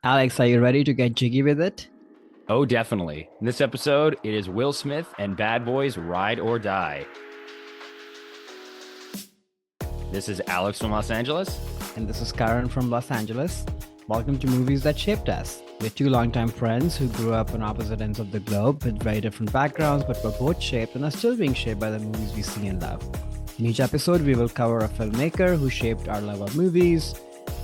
Alex, are you ready to get jiggy with it? Oh, definitely. In this episode, it is Will Smith and Bad Boys Ride or Die. This is Alex from Los Angeles. And this is Karan from Los Angeles. Welcome to Movies That Shaped Us. We're two longtime friends who grew up on opposite ends of the globe with very different backgrounds, but were both shaped and are still being shaped by the movies we see and love. In each episode, we will cover a filmmaker who shaped our love of movies.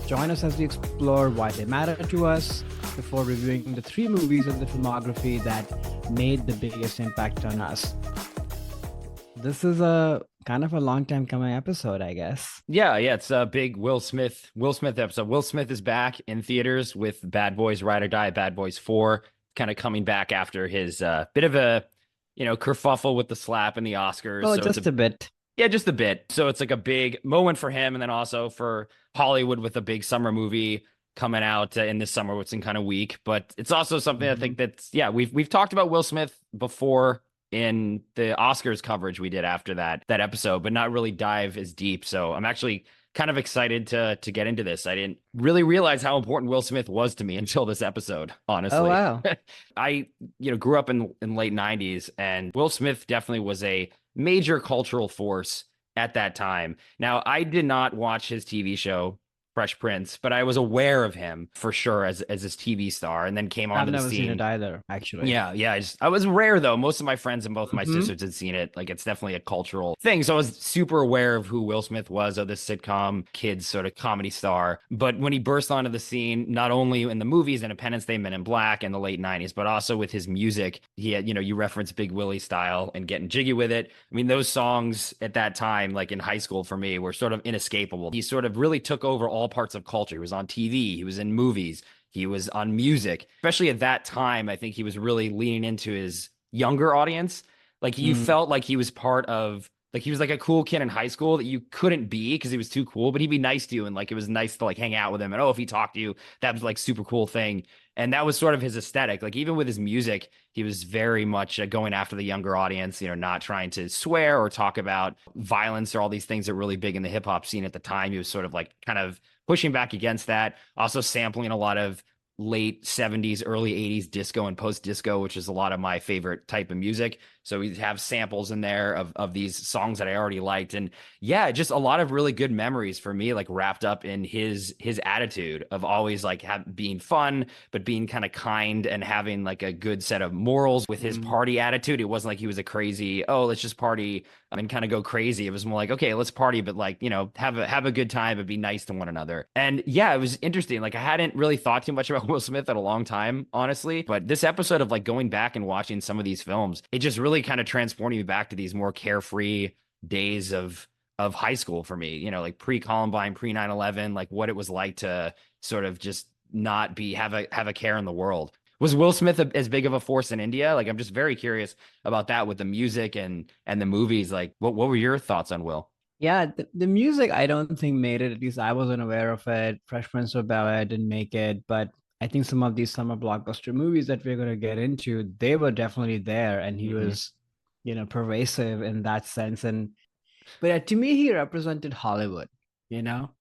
Join us as we explore why they matter to us before reviewing the three movies in the filmography that made the biggest impact on us. This is a kind of a long time coming episode, I guess. Yeah, it's a big Will Smith episode. Will Smith is back in theaters with Bad Boys Ride or Die, Bad Boys 4, kind of coming back after his bit of a, kerfuffle with the slap in the Oscars. Oh, So it's just a bit. yeah, just a bit. So it's like a big moment for him, and then also for Hollywood with a big summer movie coming out in this summer, which is kind of weak. But it's also something I think that's we've talked about Will Smith before in the Oscars coverage we did after that episode, but not really dive as deep. So I'm actually kind of excited to get into this. I didn't really realize how important Will Smith was to me until this episode, Oh, honestly. wow. I grew up in late 90s, and Will Smith definitely was a major cultural force at that time. Now, I did not watch his TV show Fresh Prince, but I was aware of him for sure as this TV star, and then came I've onto the never seen it scene. either, actually. Yeah. I was rare though. Most of my friends and both my Hmm. sisters had seen it. Like it's definitely a cultural thing. So I was super aware of who Will Smith was, of this sitcom kids sort of comedy star. But when he burst onto the scene, not only in the movies, Independence Day, Men in Black in the late 90s, but also with his music, he had, you reference Big Willie style and getting jiggy with it. I mean, those songs at that time, like in high school for me, were sort of inescapable. He sort of really took over all parts of culture. He was on TV, he was in movies, he was on music, especially at that time. I think he was really leaning into his younger audience. Like you Mm. felt like he was part of, like he was like a cool kid in high school that you couldn't be because he was too cool, but he'd be nice to you. And like it was nice to like hang out with him. And oh, if he talked to you, that was like super cool thing. And that was sort of his aesthetic. Like even with his music, he was very much going after the younger audience, not trying to swear or talk about violence or all these things that were really big in the hip hop scene at the time. He was sort of like kind of pushing back against that, also sampling a lot of late 70s, early 80s disco and post disco, which is a lot of my favorite type of music. So we have samples in there of these songs that I already liked. And yeah, just a lot of really good memories for me, like wrapped up in his attitude of always like being fun, but being kind of kind and having like a good set of morals with his Mm. party attitude. It wasn't like he was a crazy, oh, let's just party and kind of go crazy. It was more like, okay, let's party, but like, have a good time and be nice to one another. And yeah, it was interesting. Like I hadn't really thought too much about Will Smith in a long time, honestly. But this episode of like going back and watching some of these films, it just really kind of transported me back to these more carefree days of high school for me, like pre-Columbine, pre 9/11, like what it was like to sort of just not be have a care in the world. Was Will Smith as big of a force in India? Like, I'm just very curious about that with the music and the movies. Like, what were your thoughts on Will? Yeah, the music I don't think made it. At least I wasn't aware of it. Fresh Prince of Bel-Air didn't make it, but I think some of these summer blockbuster movies that we're going to get into, they were definitely there, and he Hmm. was, pervasive in that sense. And but to me, he represented Hollywood.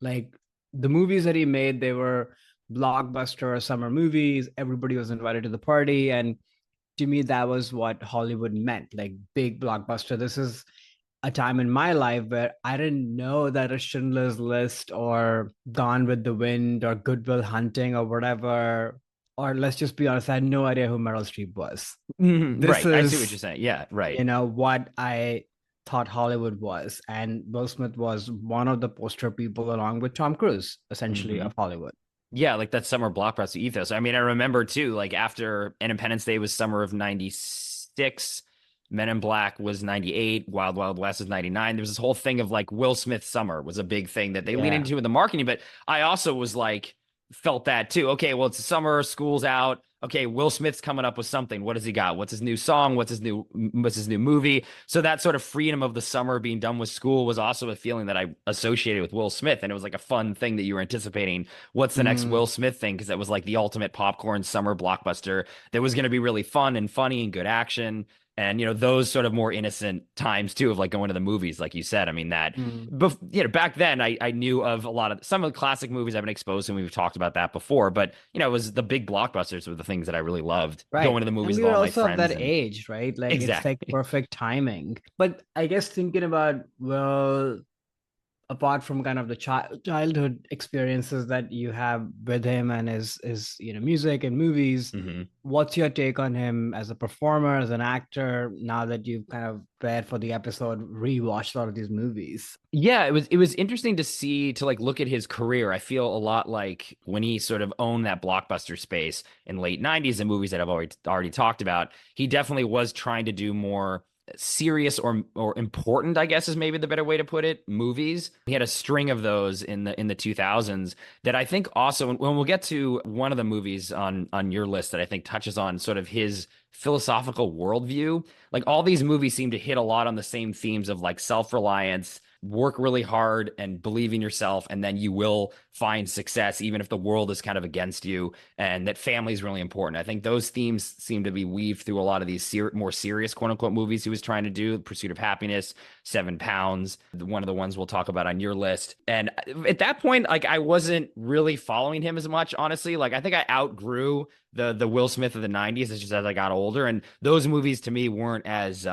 Like the movies that he made, they were blockbuster summer movies. Everybody was invited to the party, and to me, that was what Hollywood meant, like big blockbuster. This is a time in my life where I didn't know that a Schindler's List or Gone with the Wind or Good Will Hunting or whatever, or let's just be honest, I had no idea who Meryl Streep was. This Right. I see what you're is, saying. Yeah, right. what I thought Hollywood was. And Will Smith was one of the poster people, along with Tom Cruise, essentially, Hmm. of Hollywood. Yeah, like that summer blockbuster ethos. I mean, I remember too, like after Independence Day was summer of 96, Men in Black was 98, Wild Wild West was 99. There was this whole thing of like Will Smith summer was a big thing that they leaned Yeah. into in the marketing, but I also was like felt that too. Okay, well, it's summer, school's out. Okay, Will Smith's coming up with something. What does he got? What's his new song? What's his new movie? So that sort of freedom of the summer being done with school was also a feeling that I associated with Will Smith, and it was like a fun thing that you were anticipating. What's the next Mm. Will Smith thing? Because that was like the ultimate popcorn summer blockbuster that was going to be really fun and funny and good action. And those sort of more innocent times too of like going to the movies, like you said. I mean that, back then I knew of a lot of some of the classic movies I've been exposed to, and we've talked about that before. But it was the big blockbusters were the things that I really loved going Right. to the And movies we with were all my also of friends. that And age, right? Like it's like exactly. perfect timing. But I guess thinking about, well, apart from kind of the childhood experiences that you have with him and his music and movies, hmm what's your take on him as a performer, as an actor, now that you've kind of prepared for the episode, rewatched a lot of these movies? Yeah, it was interesting to see, to like look at his career. I feel a lot like when he sort of owned that blockbuster space in late 90s and movies that I've already talked about, he definitely was trying to do more serious or important, I guess is maybe the better way to put it, movies. He had a string of those in the 2000s that I think also, when we'll get to one of the movies on your list that I think touches on sort of his philosophical worldview. Like all these movies seem to hit a lot on the same themes of like self-reliance, work really hard and believe in yourself, and then you will find success even if the world is kind of against you, and that family is really important. I think those themes seem to be weaved through a lot of these more serious quote unquote movies he was trying to do. Pursuit of Happiness, 7 Pounds, one of the ones we'll talk about on your list. And at that point, like I wasn't really following him as much, honestly. Like I think I outgrew the Will Smith of the 90s. It's just as I got older, and those movies to me weren't as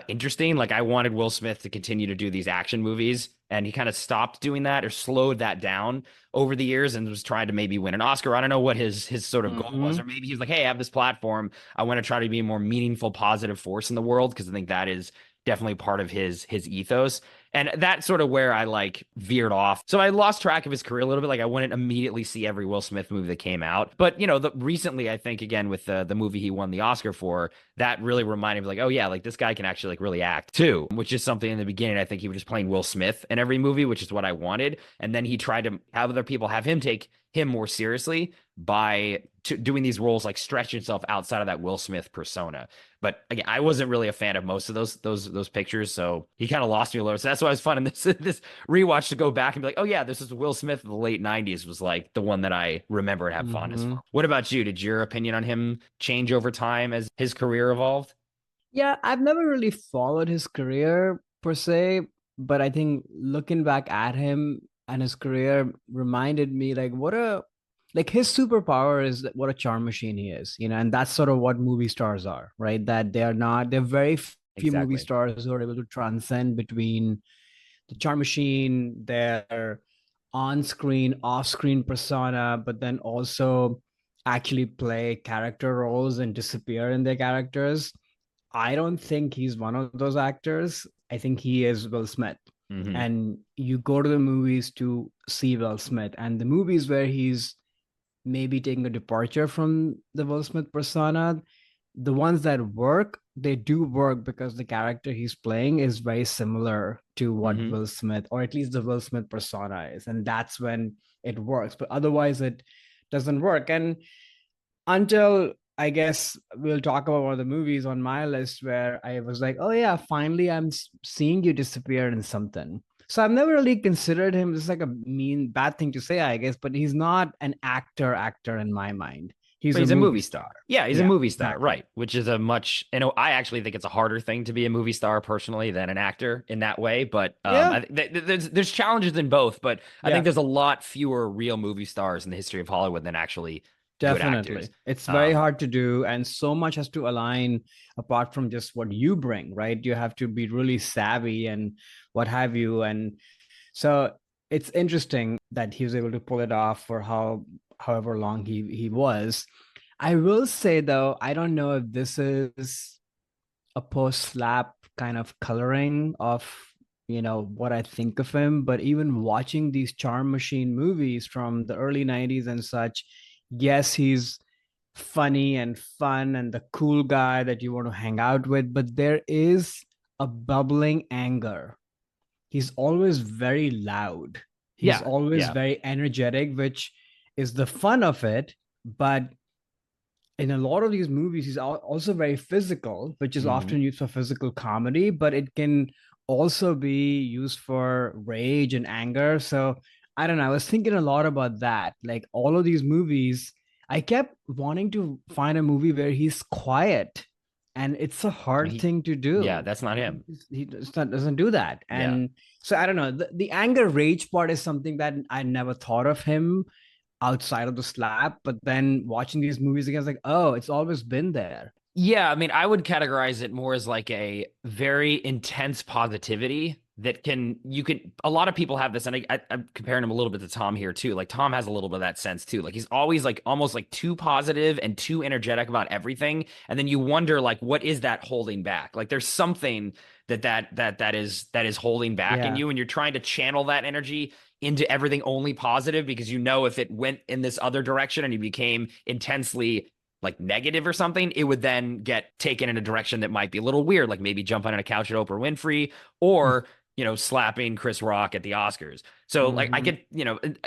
interesting. Like I wanted Will Smith to continue to do these action movies, and he kind of stopped doing that or slowed that down over the years and was trying to maybe win an Oscar. I don't know what his sort of goal was, or Hmm. maybe he was like, "Hey, I have this platform. I want to try to be a more meaningful, positive force in the world," because I think that is definitely part of his ethos. And that's sort of where I like veered off. So I lost track of his career a little bit. Like I wouldn't immediately see every Will Smith movie that came out. But recently I think again with the movie he won the Oscar for, that really reminded me like, oh yeah, like this guy can actually like really act too, which is something in the beginning I think he was just playing Will Smith in every movie, which is what I wanted. And then he tried to have other people have him take him more seriously by doing these roles, like stretch himself outside of that Will Smith persona. But again, I wasn't really a fan of most of those pictures, so he kind of lost me a little. So that's why it was fun in this rewatch to go back and be like, oh yeah, this is Will Smith of the late 90s was like the one that I remember and have fondness Hmm. for. What about you? Did your opinion on him change over time as his career evolved? Yeah, I've never really followed his career per se, but I think looking back at him and his career reminded me like like his superpower is what a charm machine he is, and that's sort of what movie stars are, right? That they're very few movie Exactly. stars who are able to transcend between the charm machine, their on-screen, off-screen persona, but then also actually play character roles and disappear in their characters. I don't think he's one of those actors. I think he is Will Smith. hmm And you go to the movies to see Will Smith, and the movies where he's maybe taking a departure from the Will Smith persona, the ones that work, they do work because the character he's playing is very similar to what hmm Will Smith, or at least the Will Smith persona is. And that's when it works. But otherwise, it doesn't work. And until I guess we'll talk about one of the movies on my list where I was like, oh yeah, finally I'm seeing you disappear in something. So I've never really considered him. This is like a bad thing to say, I guess, but he's not an actor in my mind. He's But a he's a movie movie star. star. Yeah, he's a Yeah, movie star, exactly. right? Which is a much, I actually think it's a harder thing to be a movie star personally than an actor in that way. But Yeah, I think there's challenges in both, but I think yeah. there's a lot fewer real movie stars in the history of Hollywood than actually good actors. Definitely. It's very Um, hard to do, and so much has to align apart from just what you bring, right? You have to be really savvy and what have you. And so it's interesting that he was able to pull it off for however long he was. I will say though, I don't know if this is a post slap kind of coloring of what I think of him, but even watching these Charm Machine movies from the early 90s and such, yes, he's funny and fun and the cool guy that you want to hang out with, but there is a bubbling anger. He's always very loud. He's yeah, always yeah. very energetic, which is the fun of it. But in a lot of these movies, he's also very physical, which is hmm often used for physical comedy, but it can also be used for rage and anger. So I don't know. I was thinking a lot about that. Like all of these movies, I kept wanting to find a movie where he's quiet and it's a I mean, hard thing to yeah, do. that's not He, him. he just doesn't do that. Yeah. And so I don't know. The anger rage part is something that I never thought of him outside of the slap. But then watching these movies again, it's like, oh, it's always been there. Yeah, I mean, I would categorize it more as like a very intense positivity that can you could a lot of people have this, and I'm comparing him a little bit to Tom here too. Like Tom has a little bit of that sense too. Like he's always like almost like too positive and too energetic about everything, and then you wonder like what is that holding back? Like there's something that is holding back in Yeah. you, and you're trying to channel that energy into everything only positive because you know if it went in this other direction and you became intensely like negative or something, it would then get taken in a direction that might be a little weird, like maybe jumping on a couch at Oprah Winfrey or, slapping Chris Rock at the Oscars. So like I Mm-hmm. could,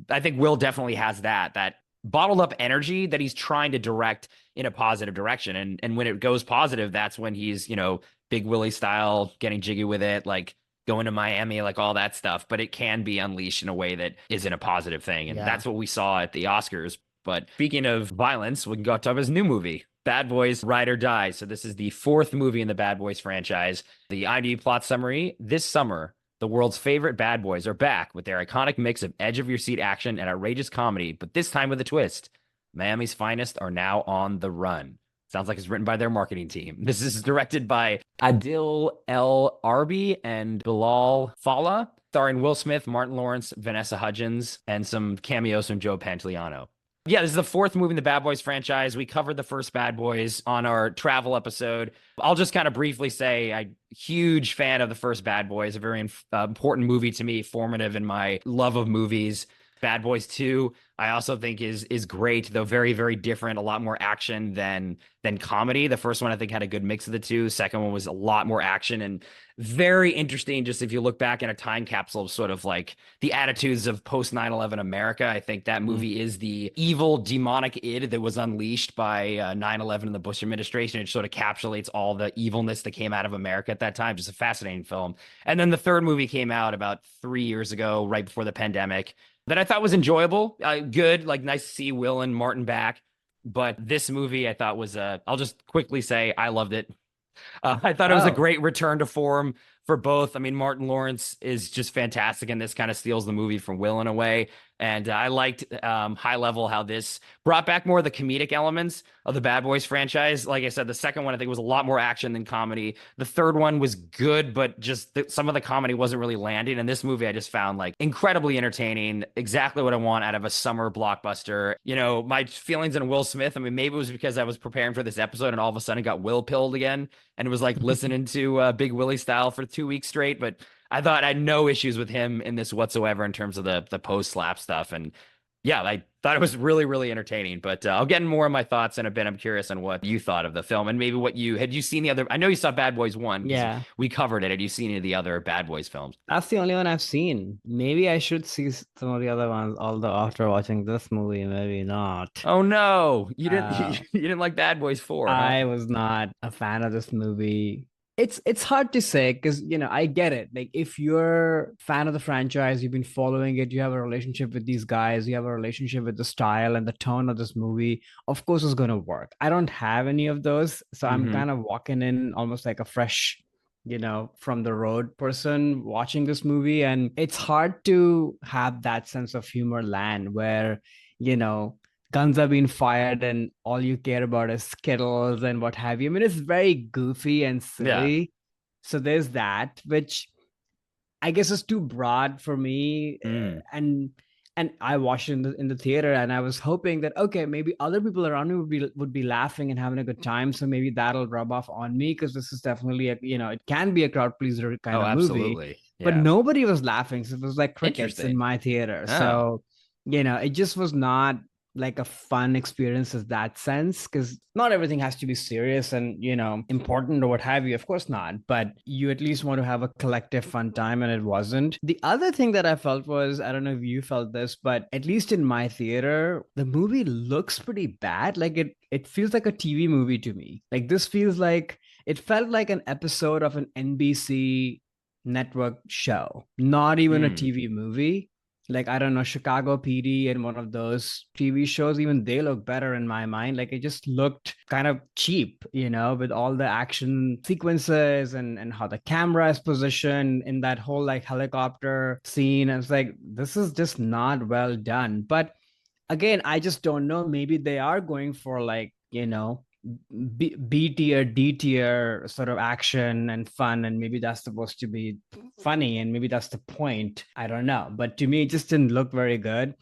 I think Will definitely has that bottled up energy that he's trying to direct in a positive direction. And when it goes positive, that's when he's, Big Willie style, getting jiggy with it, like going to Miami, like all that stuff. But it can be unleashed in a way that isn't a positive thing. And Yeah. that's what we saw at the Oscars. But speaking of violence, we can go talk about his new movie, Bad Boys Ride or Die. So this is the fourth movie in the Bad Boys franchise. The IMDb plot summary: this summer, the world's favorite bad boys are back with their iconic mix of edge of your seat action and outrageous comedy, but this time with a twist. Miami's finest are now on the run. Sounds like it's written by their marketing team. This is directed by Adil El Arbi and Bilal Fallah, starring Will Smith, Martin Lawrence, Vanessa Hudgens, and some cameos from Joe Pantoliano. Yeah, this is the fourth movie in the Bad Boys franchise. We covered the first Bad Boys on our travel episode. I'll just kind of briefly say I'm a huge fan of the first Bad Boys, a very important movie to me, formative in my love of movies. Bad Boys 2, I also think is great, though very, very different, a lot more action than comedy. The first one I think had a good mix of the two. Second one was a lot more action and very interesting. Just if you look back in a time capsule of sort of like the attitudes of post 9/11 America, I think that movie is the evil demonic id that was unleashed by 9/11 and the Bush administration. It sort of encapsulates all the evilness that came out of America at that time. Just a fascinating film. And then the third movie came out about 3 years ago, right before the pandemic, that I thought was enjoyable, good, like nice to see Will and Martin back. But this movie I thought was, I'll just quickly say I loved it. I thought it was a Oh, great return to form for both. I mean, Martin Lawrence is just fantastic, and this kind of steals the movie from Will in a way. And I liked high level how this brought back more of the comedic elements of the Bad Boys franchise. Like I said, the second one I think was a lot more action than comedy. The third one was good, but just some of the comedy wasn't really landing. And this movie I just found like incredibly entertaining, exactly what I want out of a summer blockbuster. My feelings on Will Smith, I mean, maybe it was because I was preparing for this episode and all of a sudden got Will pilled again and was like listening to Big Willie style for 2 weeks straight. But I thought I had no issues with him in this whatsoever in terms of the post slap stuff. And yeah, I thought it was really, really entertaining. But I'll get in more of my thoughts in a bit. I'm curious on what you thought of the film and maybe what had you seen the other? I know you saw Bad Boys 1 because yeah. we covered it. Had you seen any of the other Bad Boys films? That's the only one I've seen. Maybe I should see some of the other ones, although after watching this movie, maybe not. Oh no, you didn't Uh, you didn't like Bad Boys 4, huh? I was not a fan of this movie. It's hard to say because I get it. Like if you're a fan of the franchise, you've been following it, you have a relationship with these guys, you have a relationship with the style and the tone of this movie, of course it's gonna work. I don't have any of those, so I'm Mm-hmm. kind of walking in almost like a fresh, from the road person watching this movie. And it's hard to have that sense of humor land where, you know, guns are being fired and all you care about is Skittles and what have you. I mean, it's very goofy and Yeah. silly. So there's that, which I guess is too broad for me. Mm. And I watched it in the theater, and I was hoping that okay, maybe other people around me would be laughing and having a good time. So maybe that'll rub off on me because this is definitely it can be a crowd pleaser kind Oh, of movie. absolutely. But Yeah. nobody was laughing. So it was like crickets in Interesting. my theater. Oh. So, it just was not like a fun experience in that sense because not everything has to be serious and important or what have you, of course not, but you at least want to have a collective fun time, and it wasn't. The other thing that I felt was, I don't know if you felt this, but at least in my theater the movie looks pretty bad. Like it feels like a TV movie to me. Like this feels like it felt like an episode of an NBC network show, not even a Mm. TV movie. Like, I don't know, Chicago PD and one of those TV shows, even they look better in my mind. Like, it just looked kind of cheap, with all the action sequences and how the camera is positioned in that whole like helicopter scene. And it's like, this is just not well done. But again, I just don't know. Maybe they are going for like, B tier, D tier sort of action and fun, and maybe that's supposed to be funny, and maybe that's the point. I don't know, but to me, it just didn't look very good.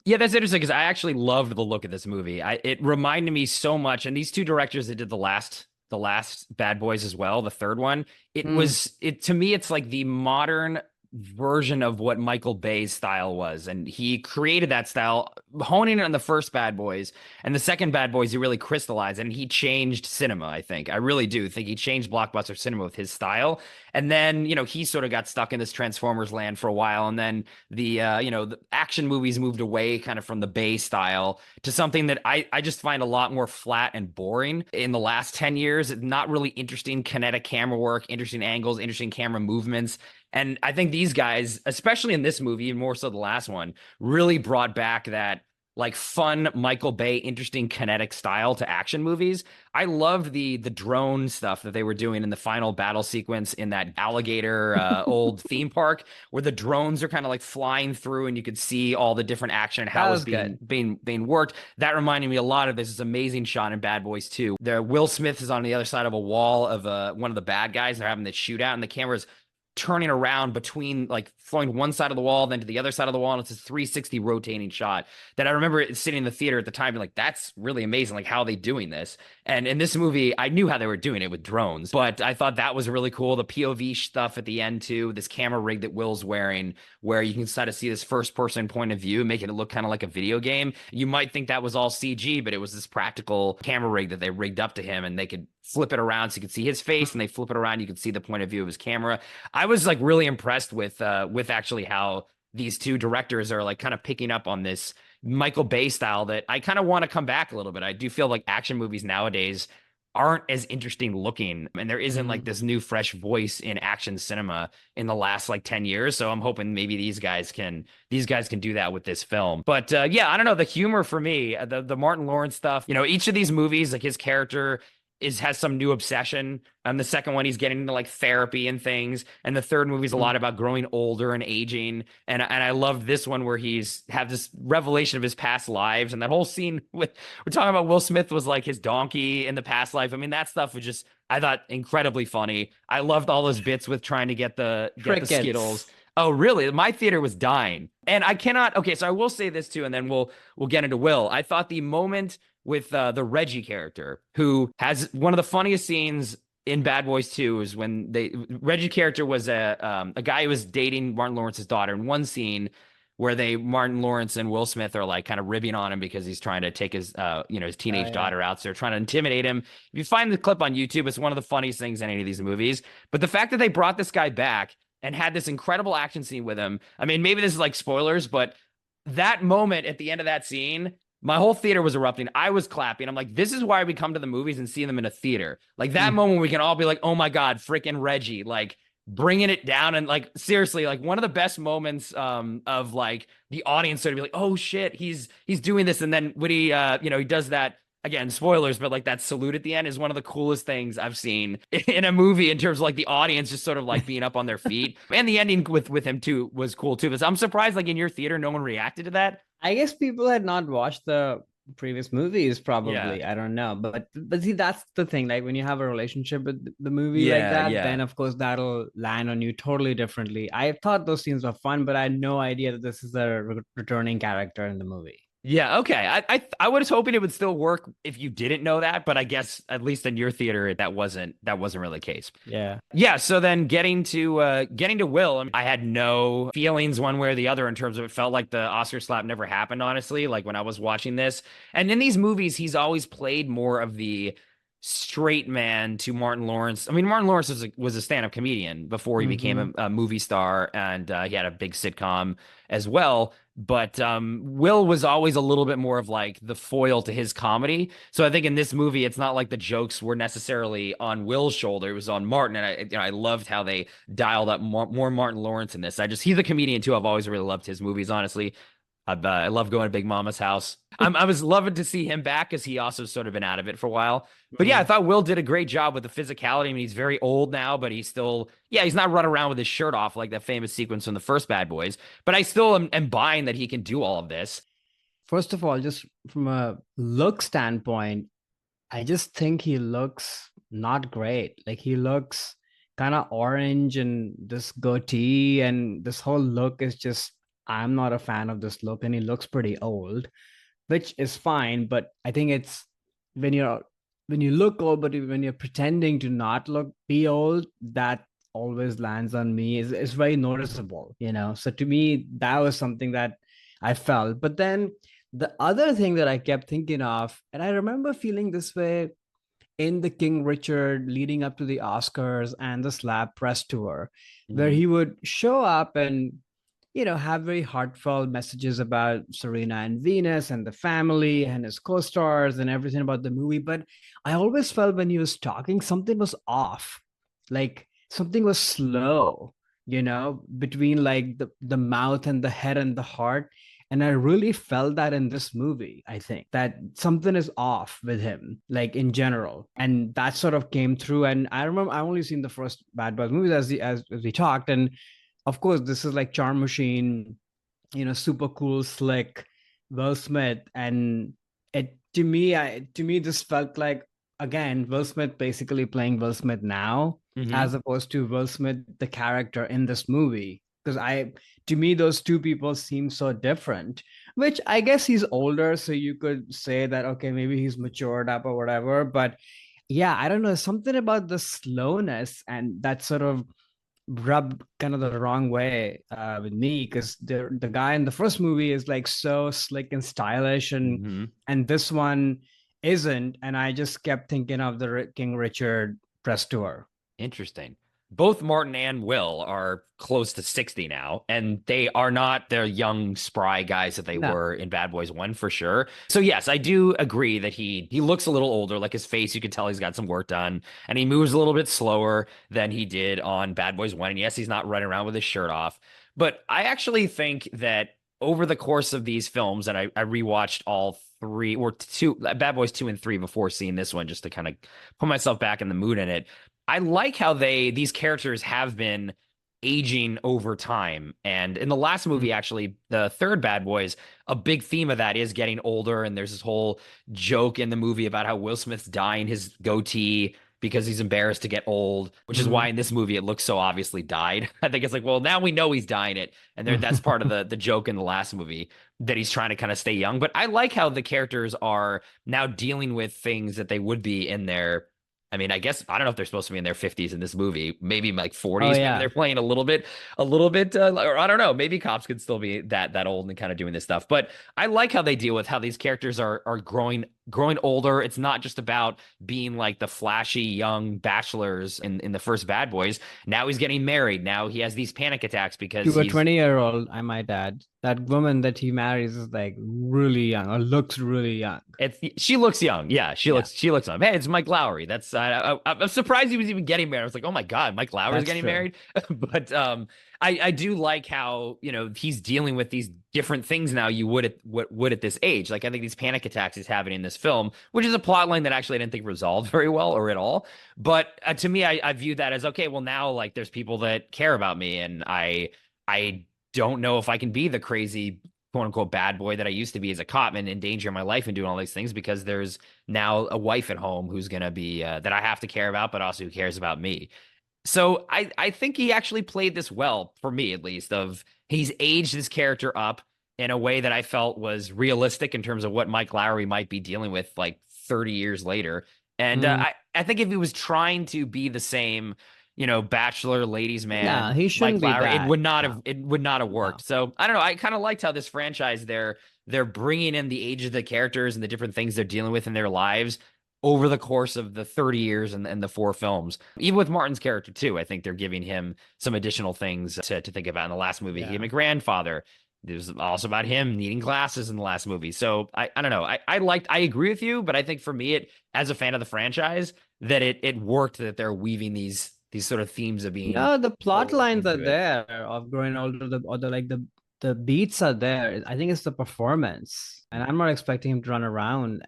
Yeah, that's interesting because I actually loved the look of this movie. It reminded me so much, and these two directors that did the last Bad Boys as well, the third one, Hmm. it to me, it's like the modern version of what Michael Bay's style was. And he created that style, honing it on the first Bad Boys. And the second Bad Boys, he really crystallized and he changed cinema, I think. I really do think he changed blockbuster cinema with his style. And then, he sort of got stuck in this Transformers land for a while. And then the action movies moved away kind of from the Bay style to something that I just find a lot more flat and boring in the last 10 years. Not really interesting kinetic camera work, interesting angles, interesting camera movements. And I think these guys, especially in this movie, and more so the last one, really brought back that like fun Michael Bay, interesting kinetic style to action movies. I loved the drone stuff that they were doing in the final battle sequence in that alligator old theme park, where the drones are kind of like flying through, and you could see all the different action and That how it was was being good. being being worked. That reminded me a lot of this amazing shot in Bad Boys 2. The Will Smith is on the other side of a wall of one of the bad guys. They're having this shootout, and the camera's turning around between like flowing one side of the wall, then to the other side of the wall. And it's a 360 rotating shot that I remember sitting in the theater at the time, being like, that's really amazing. Like, how are they doing this? And in this movie, I knew how they were doing it with drones, but I thought that was really cool. The POV stuff at the end, too, this camera rig that Will's wearing, where you can sort of see this first person point of view, making it look kind of like a video game. You might think that was all CG, but it was this practical camera rig that they rigged up to him, and they could flip it around so you could see his face, and they flip it around, you could see the point of view of his camera. I was like really impressed with actually how these two directors are like kind of picking up on this Michael Bay style that I kind of want to come back a little bit. I do feel like action movies nowadays aren't as interesting looking, and there isn't like Mhm. this new fresh voice in action cinema in the last like 10 years. So I'm hoping maybe these guys can do that with this film. But yeah, I don't know, the humor for me, the Martin Lawrence stuff, each of these movies, like his character has some new obsession. The second one, he's getting into like therapy and things. And the third movie is a lot about growing older and aging. And I love this one where he's have this revelation of his past lives. And that whole scene with we're talking about Will Smith was like his donkey in the past life. I mean, that stuff was just, I thought, incredibly funny. I loved all those bits with trying to get the Skittles. Crickets. Oh, really? My theater was dying. And I cannot, okay, so I will say this too, and then we'll get into Will. I thought the moment with the Reggie character, who has one of the funniest scenes in Bad Boys 2, is when Reggie character was a guy who was dating Martin Lawrence's daughter in one scene where Martin Lawrence and Will Smith are like kind of ribbing on him because he's trying to take his Oh teenage yeah. daughter out. So they're trying to intimidate him. If you find the clip on YouTube, it's one of the funniest things in any of these movies. But the fact that they brought this guy back and had this incredible action scene with him, I mean, maybe this is like spoilers, but that moment at the end of that scene, my whole theater was erupting. I was clapping. I'm like, this is why we come to the movies and see them in a theater. Like that Mm. moment we can all be like, oh my God, freaking Reggie, like bringing it down. And like, seriously, like one of the best moments of like the audience sort of be like, oh shit, he's doing this. And then when he does that, again, spoilers, but like that salute at the end is one of the coolest things I've seen in a movie in terms of like the audience just sort of like being up on their feet. And the ending with him too was cool too. But I'm surprised like in your theater, no one reacted to that. I guess people had not watched the previous movies, Yeah. probably. I don't know. But see, that's the thing. Like when you have a relationship with the movie like Yeah, that, yeah. then of course that'll land on you totally differently. I thought those scenes were fun, but I had no idea that this is a returning character in the movie. Yeah, okay. I was hoping it would still work if you didn't know that, but I guess at least in your theater that wasn't really the case. Yeah. Yeah, so then getting to Will, I had no feelings one way or the other in terms of it felt like the Oscar slap never happened, honestly, like when I was watching this. And in these movies, he's always played more of the straight man to Martin Lawrence. I mean, Martin Lawrence was a stand-up comedian before he became Hmm. a movie star, and he had a big sitcom as well. But Will was always a little bit more of like the foil to his comedy. So I think in this movie, it's not like the jokes were necessarily on Will's shoulder; it was on Martin. And I loved how they dialed up more Martin Lawrence in this. He's a comedian too. I've always really loved his movies, honestly. I love going to Big Mama's house. I was loving to see him back because he also sort of been out of it for a while. But yeah, I thought Will did a great job with the physicality. I mean, he's very old now, but he's still, yeah, he's not running around with his shirt off like that famous sequence from the first Bad Boys. But I still am buying that he can do all of this. First of all, just from a look standpoint, I just think he looks not great. Like he looks kind of orange and this goatee and this whole look is just, I'm not a fan of this look and he looks pretty old, which is fine. But I think it's when you're when you look old, but when you're pretending to not be old, that always lands on me. Is very noticeable, you know. So to me, that was something that I felt. But then the other thing that I kept thinking of, and I remember feeling this way in the King Richard leading up to the Oscars and the Slap Press tour, where Mhm. he would show up and have very heartfelt messages about Serena and Venus and the family and his co-stars and everything about the movie. But I always felt when he was talking, something was off. Like something was slow, between like the mouth and the head and the heart. And I really felt that in this movie. I think that something is off with him, like in general. And that sort of came through. And I remember I only seen the first Bad Boys movies as we talked. And of course, this is like Charm Machine, super cool, slick, Will Smith, and it to me this felt like again Will Smith basically playing Will Smith now, as Mhm. opposed to Will Smith the character in this movie. Because to me, those two people seem so different. Which I guess he's older, so you could say that okay, maybe he's matured up or whatever. But yeah, I don't know, something about the slowness and that sort of rubbed kind of the wrong way with me because the guy in the first movie is like so slick and stylish Mhm. and this one isn't, and I just kept thinking of the King Richard press tour. Interesting. Both Martin and Will are close to 60 now, and they are not the young, spry guys that they No. were in Bad Boys 1 for sure. So yes, I do agree that he looks a little older, like his face, you can tell he's got some work done, and he moves a little bit slower than he did on Bad Boys 1. And yes, he's not running around with his shirt off. But I actually think that over the course of these films, and I rewatched all three or two, Bad Boys 2 and 3 before seeing this one, just to kind of put myself back in the mood in it. I like how these characters have been aging over time. And in the last movie, actually, the third Bad Boys, a big theme of that is getting older. And there's this whole joke in the movie about how Will Smith's dyeing his goatee because he's embarrassed to get old, which is why Mhm. in this movie it looks so obviously dyed. I think it's like, well, now we know he's dyeing it. And that's part of the joke in the last movie that he's trying to kind of stay young. But I like how the characters are now dealing with things that they would be in their, I mean, I guess I don't know if they're supposed to be in their 50s in this movie, maybe like Oh 40s. Maybe yeah. they're playing a little bit, or I don't know. Maybe cops could still be that old and kind of doing this stuff. But I like how they deal with how these characters are growing older. It's not just about being like the flashy young bachelors in the first Bad Boys. Now he's getting married. Now he has these panic attacks because To a he's 20-year-old, I might add. That woman that he marries is like really young or looks really young. it's she looks young. Yeah, Yeah, she looks young. Hey, it's Mike Lowry. That's I'm surprised he was even getting married. I was like, oh my God, Mike Lowry's that's getting true. married. But I do like how he's dealing with these different things now you would at this age. Like I think these panic attacks he's having in this film, which is a plot line that actually I didn't think resolved very well or at all. But to me, I view that as okay. Well, now like there's people that care about me, and I don't know if I can be the crazy quote unquote bad boy that I used to be as a cop and endangering my life and doing all these things because there's now a wife at home who's going to be that I have to care about, but also who cares about me. So I think he actually played this well for me, at least, of he's aged his character up in a way that I felt was realistic in terms of what Mike Lowry might be dealing with like 30 years later. And Mm, I think if he was trying to be the same, bachelor, ladies no, man, he Mike shouldn't be Lowry, that. No, it would not have no. worked. So I don't know. I kind of liked how this franchise they're bringing in the age of the characters and the different things they're dealing with in their lives over the course of the 30 years and the four films. Even with Martin's character, too, I think they're giving him some additional things to think about. In the last movie, he Yeah. had a grandfather. It was also about him needing glasses in the last movie. So I don't know. I agree with you, but I think for me, it as a fan of the franchise, that it worked that they're weaving these sort of themes of being No, the plot old lines are into it. there of growing older, the beats are there. I think it's the performance. And I'm not expecting him to run around.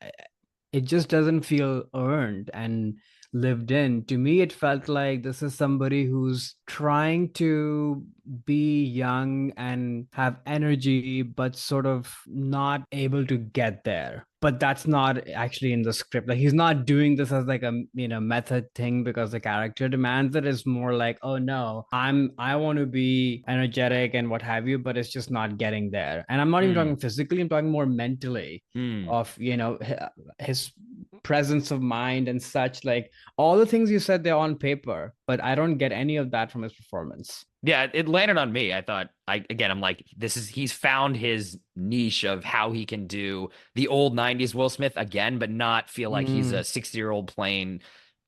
It just doesn't feel earned and lived in. To me, it felt like this is somebody who's trying to be young and have energy, but sort of not able to get there. But that's not actually in the script. Like he's not doing this as like a method thing because the character demands it. It's more like, oh no, I want to be energetic and what have you, but it's just not getting there. And I'm not even Hmm. talking physically, I'm talking more mentally Hmm. of his presence of mind and such. Like all the things you said, they're on paper, but I don't get any of that from his performance. Yeah, it landed on me. I thought I'm like, he's found his niche of how he can do the old 90s Will Smith again, but not feel like he's a Mm, 60-year-old playing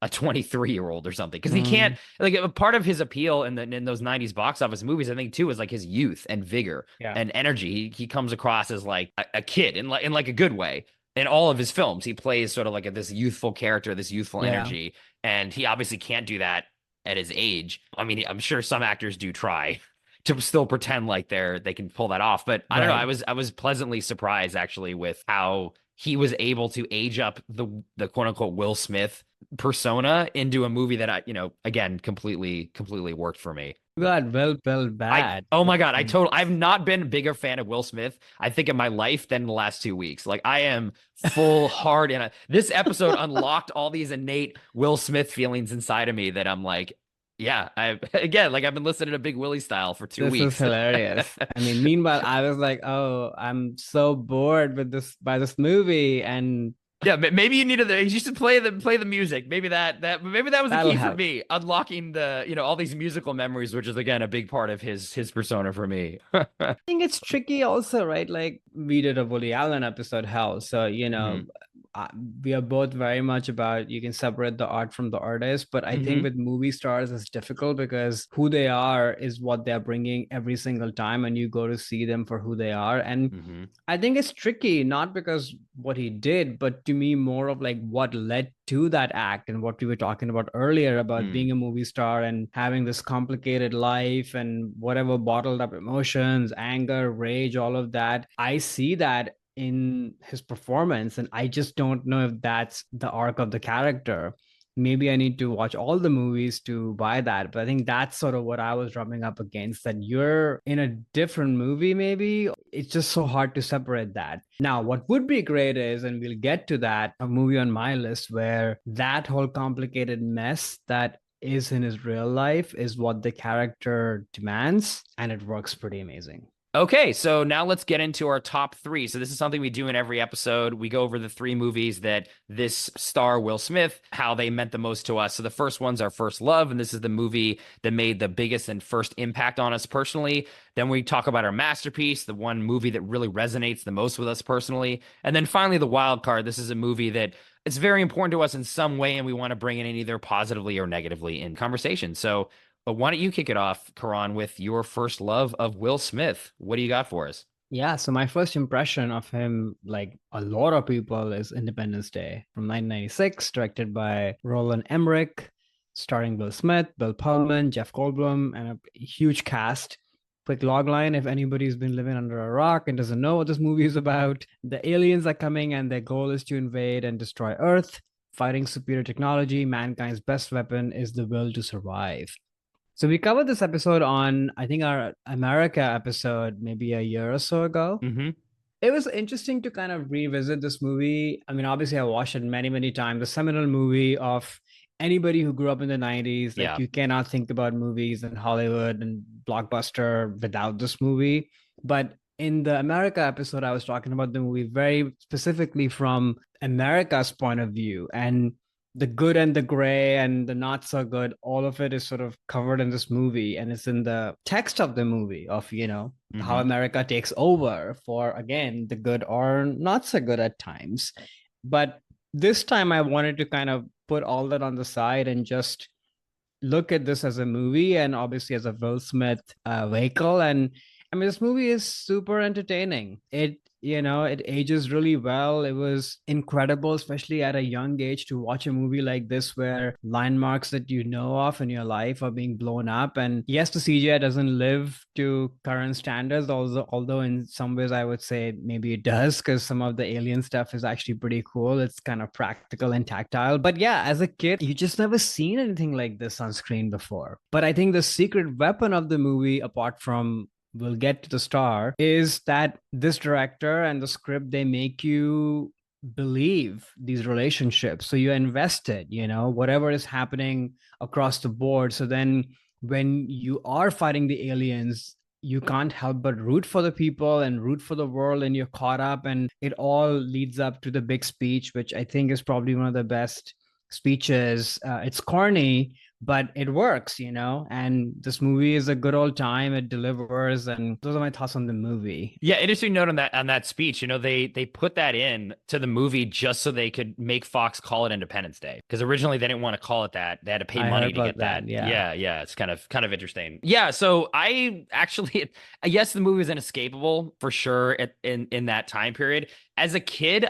a 23-year-old or something. Because he can't, mm, like, a part of his appeal in those 90s box office movies, I think too, is like his youth and vigor yeah, and energy. He comes across as like a kid in like a good way. In all of his films, he plays sort of like this youthful character, this youthful yeah, energy, and he obviously can't do that at his age. I mean, I'm sure some actors do try to still pretend like they can pull that off, but I don't know. right. I was pleasantly surprised actually with how he was able to age up the quote unquote Will Smith persona into a movie that again, completely worked for me. You got well I bad. oh my God, I've not been a bigger fan of Will Smith, I think, in my life than the last 2 weeks. Like I am full hard in this episode unlocked all these innate Will Smith feelings inside of me that I'm like, yeah, I again, like I've been listening to Big Willie style for two This is weeks. hilarious. I mean, meanwhile, I was like, oh, I'm so bored with this movie, and Yeah, maybe you should play the music. Maybe that was the that'll key for help. me, unlocking the, all these musical memories, which is again a big part of his persona for me. Think it's tricky also, right? Like we did a Woody Allen episode, hell. So, Hmm. uh, we are both very much about you can separate the art from the artist. But I think Hmm. with movie stars, it's difficult because who they are is what they're bringing every single time. And you go to see them for who they are. And Hmm. I think it's tricky, not because what he did, but to me, more of like what led to that act and what we were talking about earlier about Hmm. being a movie star and having this complicated life and whatever bottled up emotions, anger, rage, all of that. I see that in his performance, and I just don't know if that's the arc of the character. Maybe I need to watch all the movies to buy that. But I think that's sort of what I was rubbing up against, that you're in a different movie, maybe. It's just so hard to separate that. Now, what would be great is, and we'll get to that, a movie on my list where that whole complicated mess that is in his real life is what the character demands, and it works pretty amazing. Okay, so now let's get into our top three. So this is something we do in every episode. We go over the three movies that this star, Will Smith, how they meant the most to us. So the first one's our first love, and this is the movie that made the biggest and first impact on us personally. Then we talk about our masterpiece, the one movie that really resonates the most with us personally. And then finally, the wild card. This is a movie that it's very important to us in some way, and we want to bring it in either positively or negatively in conversation. So but why don't you kick it off, Karan, with your first love of Will Smith? What do you got for us? Yeah, so my first impression of him, like a lot of people, is Independence Day from 1996, directed by Roland Emmerich, starring Will Smith, Bill Pullman, Jeff Goldblum, and a huge cast. Quick logline: if anybody's been living under a rock and doesn't know what this movie is about, the aliens are coming and their goal is to invade and destroy Earth. Fighting superior technology, mankind's best weapon is the will to survive. So we covered this episode on, I think, our America episode maybe a year or so ago. Mm-hmm. It was interesting to kind of revisit this movie. I mean, obviously, I watched it many, many times. The seminal movie of anybody who grew up in the 90s. Like, Yeah. you cannot think about movies in Hollywood and blockbuster without this movie. But in the America episode, I was talking about the movie very specifically from America's point of view. And the good and the gray and the not so good, all of it is sort of covered in this movie. And it's in the text of the movie of, how Mm-hmm. America takes over for, again, the good or not so good at times. But this time I wanted to kind of put all that on the side and just look at this as a movie and obviously as a Will Smith vehicle. And I mean, this movie is super entertaining. It ages really well. It was incredible, especially at a young age, to watch a movie like this where landmarks that you know of in your life are being blown up. And yes, the CGI doesn't live to current standards, although in some ways I would say maybe it does, because some of the alien stuff is actually pretty cool. It's kind of practical and tactile. But yeah, as a kid, you just never seen anything like this on screen before. But I think the secret weapon of the movie, apart from we'll get to the star, is that this director and the script, they make you believe these relationships. So you're invested, whatever is happening across the board. So then when you are fighting the aliens, you can't help but root for the people and root for the world, and you're caught up, and it all leads up to the big speech, which I think is probably one of the best speeches. It's corny, but it works, and this movie is a good old time. It delivers, and those are my thoughts on the movie. Yeah, interesting note on that speech. They put that in to the movie just so they could make Fox call it Independence Day, because originally they didn't want to call it that. They had to pay I money heard to about get that. that. Yeah. Yeah, it's kind of interesting. Yeah, so I actually, yes, the movie was inescapable for sure in that time period. As a kid,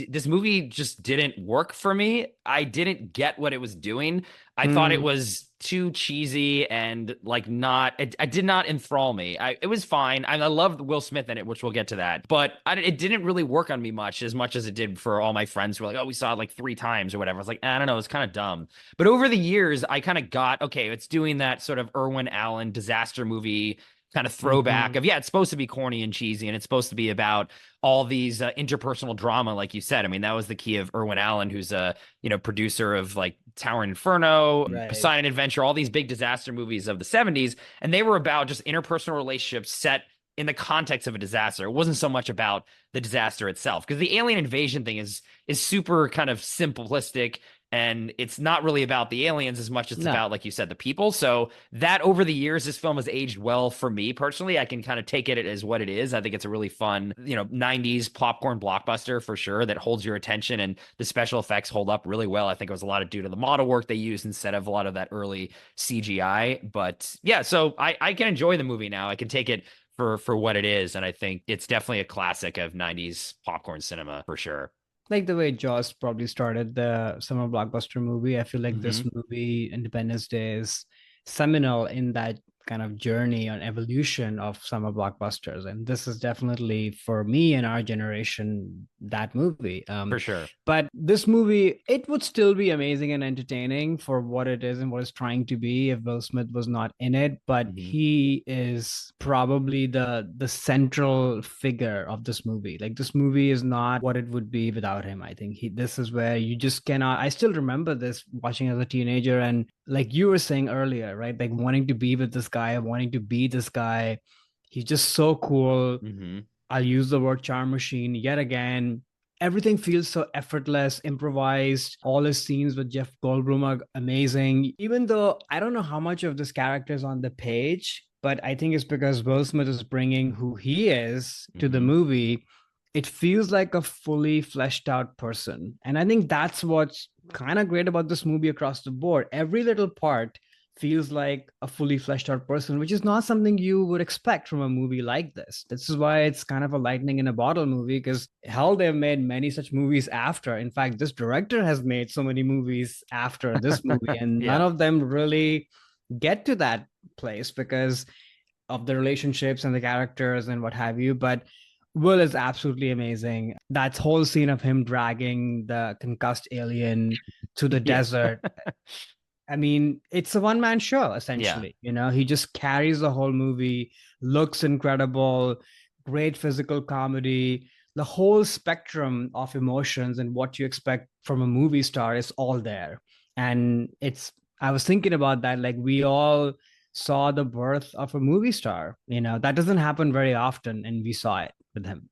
this movie just didn't work for me. I didn't get what it was doing. I thought it was too cheesy and like not. It did not enthrall me. It was fine. I loved Will Smith in it, which we'll get to that. But it didn't really work on me much as it did for all my friends who were like, "Oh, we saw it like 3 times or whatever." I was like, I don't know, it's kind of dumb. But over the years, I kind of got okay. It's doing that sort of Irwin Allen disaster movie kind of throwback of, yeah, it's supposed to be corny and cheesy, and it's supposed to be about all these interpersonal drama, like you said. I mean, that was the key of Irwin Allen, who's a producer of like Tower Inferno, Right. Poseidon Adventure, all these big disaster movies of the 70s, and they were about just interpersonal relationships set in the context of a disaster. It wasn't so much about the disaster itself, because the alien invasion thing is super kind of simplistic, and it's not really about the aliens as much as it's No. about, like you said, the people. So that over the years, this film has aged well for me personally. I can kind of take it as what it is. I think it's a really fun, 90s popcorn blockbuster for sure that holds your attention, and the special effects hold up really well. I think it was a lot of due to the model work they used instead of a lot of that early CGI. But yeah, so I can enjoy the movie now. I can take it for what it is, and I think it's definitely a classic of 90s popcorn cinema for sure. Like the way Jaws probably started the summer blockbuster movie, I feel like this Mm-hmm. movie, Independence Day, is seminal in that kind of journey on evolution of summer blockbusters. And this is definitely, for me and our generation, that movie. For sure. But this movie, it would still be amazing and entertaining for what it is and what it's trying to be if Will Smith was not in it. But Mm-hmm. he is probably the central figure of this movie. Like, this movie is not what it would be without him. I think this is where you just cannot. I still remember this watching as a teenager, and like you were saying earlier, right? Like wanting to be with this guy, wanting to be this guy. He's just so cool. Mm-hmm. I'll use the word charm machine yet again. Everything feels so effortless, improvised. All his scenes with Jeff Goldblum are amazing. Even though I don't know how much of this character is on the page, but I think it's because Will Smith is bringing who he is to the Mm-hmm. movie. It feels like a fully fleshed out person. And I think that's what's kind of great about this movie across the board. Every little part feels like a fully fleshed out person, which is not something you would expect from a movie like this. This is why it's kind of a lightning in a bottle movie, because hell, they've made many such movies after. In fact, this director has made so many movies after this movie, and none Yeah. of them really get to that place because of the relationships and the characters and what have you. But Will is absolutely amazing. That whole scene of him dragging the concussed alien to the Yeah. desert, I mean, it's a one-man show, Yeah. essentially. He just carries the whole movie, looks incredible, great physical comedy. The whole spectrum of emotions and what you expect from a movie star is all there. And I was thinking about that. Like, we all saw the birth of a movie star. That doesn't happen very often. And we saw it with him.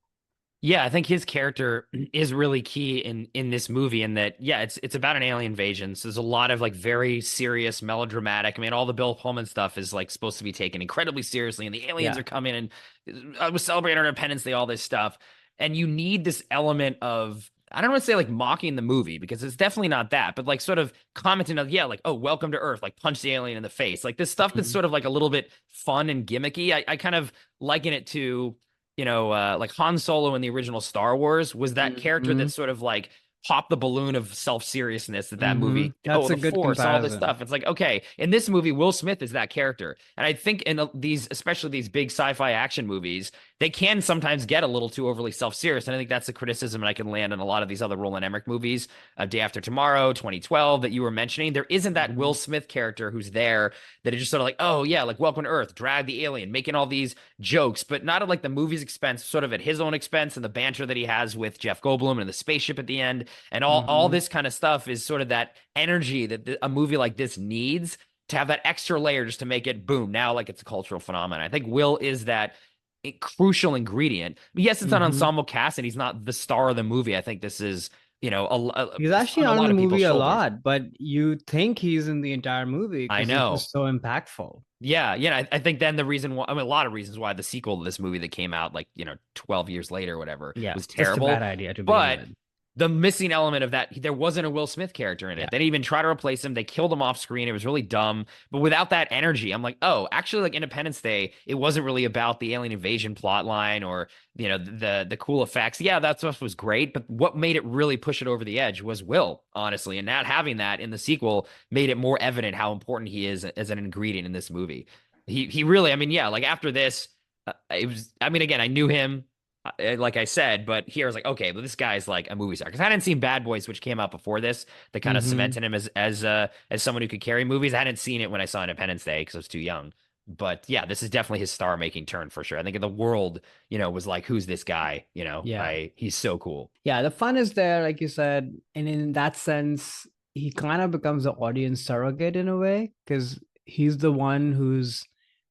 Yeah, I think his character is really key in this movie, in that, yeah, it's about an alien invasion. So there's a lot of like very serious, melodramatic. I mean, all the Bill Pullman stuff is like supposed to be taken incredibly seriously, and the aliens Yeah. are coming, and I was celebrating our Independence Day, all this stuff. And you need this element of I don't want to say like mocking the movie because it's definitely not that, but like sort of commenting on, yeah, like, oh, welcome to Earth, like punch the alien in the face. Like this stuff that's Mhm. sort of like a little bit fun and gimmicky. I kind of liken it to, like Han Solo in the original Star Wars was that character that Mhm. sort of like popped the balloon of self-seriousness that movie. Oh, That's a the good Force, all this comparison. stuff. It's like, okay, in this movie, Will Smith is that character. And I think in these, especially these big sci-fi action movies, they can sometimes get a little too overly self-serious. And I think that's a criticism I can land on a lot of these other Roland Emmerich movies, Day After Tomorrow, 2012 that you were mentioning. There isn't that Will Mhm. Smith character who's there that is just sort of like, oh yeah, like Welcome to Earth, drag the alien, making all these jokes, but not at like the movie's expense, sort of at his own expense, and the banter that he has with Jeff Goldblum and the spaceship at the end, and all Mhm. this kind of stuff is sort of that energy that a movie like this needs to have that extra layer just to make it boom. Now, like it's a cultural phenomenon. I think Will is that crucial ingredient. Yes, it's an Mhm. ensemble cast, and he's not the star of the movie. I think this is, He's actually on a on lot the of movie people's a shoulders. lot, but you think he's in the entire movie I because he's know. just so impactful. Yeah, yeah. I think then the reason why, I mean, a lot of reasons why the sequel to this movie that came out like, 12 years later or whatever Yeah, was just a bad terrible. idea to begin But with. the missing element of that, there wasn't a Will Smith character in Yeah. it. They didn't even try to replace him. They killed him off screen. It was really dumb. But without that energy, I'm like, oh, actually, like Independence Day, it wasn't really about the alien invasion plot line or the cool effects. Yeah, that stuff was great, but what made it really push it over the edge was Will, honestly. And not having that in the sequel made it more evident how important he is as an ingredient in this movie. He really, I mean, yeah, like after this, it was. I mean, again, I knew him, like I said, but here I was like, okay, but this guy's like a movie star because I hadn't seen Bad Boys, which came out before this, that kind of Hmm. cemented him as someone who could carry movies. I hadn't seen it when I saw Independence Day because I was too young. But yeah, this is definitely his star making turn for sure. I think the world, was like, who's this guy? Yeah. He's so cool. Yeah, the fun is there, like you said, and in that sense, he kind of becomes the audience surrogate in a way because he's the one who's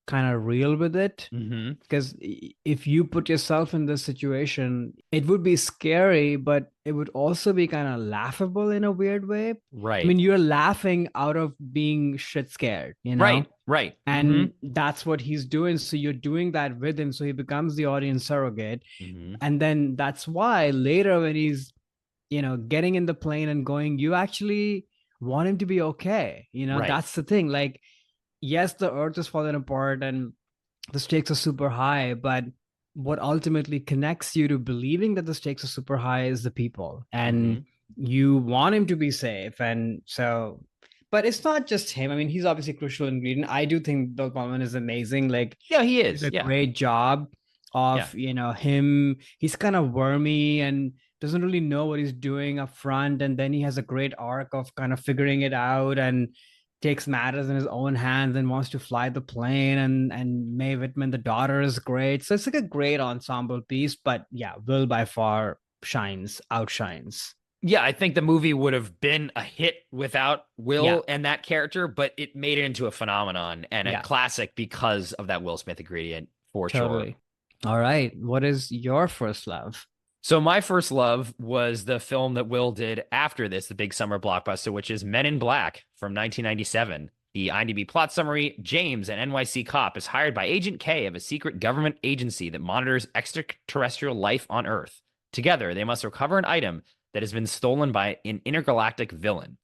kind of real with it. Hmm. Because if you put yourself in this situation, it would be scary, but it would also be kind of laughable in a weird way. I Right. mean, you're laughing out of being shit scared, you know? Right. Right. Hmm. And that's what he's doing. So you're doing that with him. So he becomes the audience surrogate. Hmm. And then that's why later when he's, getting in the plane and going, you actually want him to be okay. Right. That's the thing. Like, yes, the earth is falling apart and the stakes are super high, but what ultimately connects you to believing that the stakes are super high is the people. And Hmm. you want him to be safe. And so, but it's not just him. I mean, he's obviously a crucial ingredient. I do think Bill Pullman is amazing. Like, Yeah, he he did is. a Yeah. great job Yeah. of, him. He's kind of wormy and doesn't really know what he's doing up front. And then he has a great arc of kind of figuring it out and takes matters in his own hands and wants to fly the plane. And Mae Whitman, the daughter, is great. So it's like a great ensemble piece. But yeah, Will by far outshines. Yeah, I think the movie would have been a hit without Yeah, Will and that character, but it made it into a phenomenon and a yeah, classic because of that Will Smith ingredient for sure. totally. All right. What is your first love? So my first love was the film that Will did after this, the big summer blockbuster, which is Men in Black from 1997. The IMDb plot summary: James, an NYC cop, is hired by Agent K of a secret government agency that monitors extraterrestrial life on Earth. Together, they must recover an item that has been stolen by an intergalactic villain.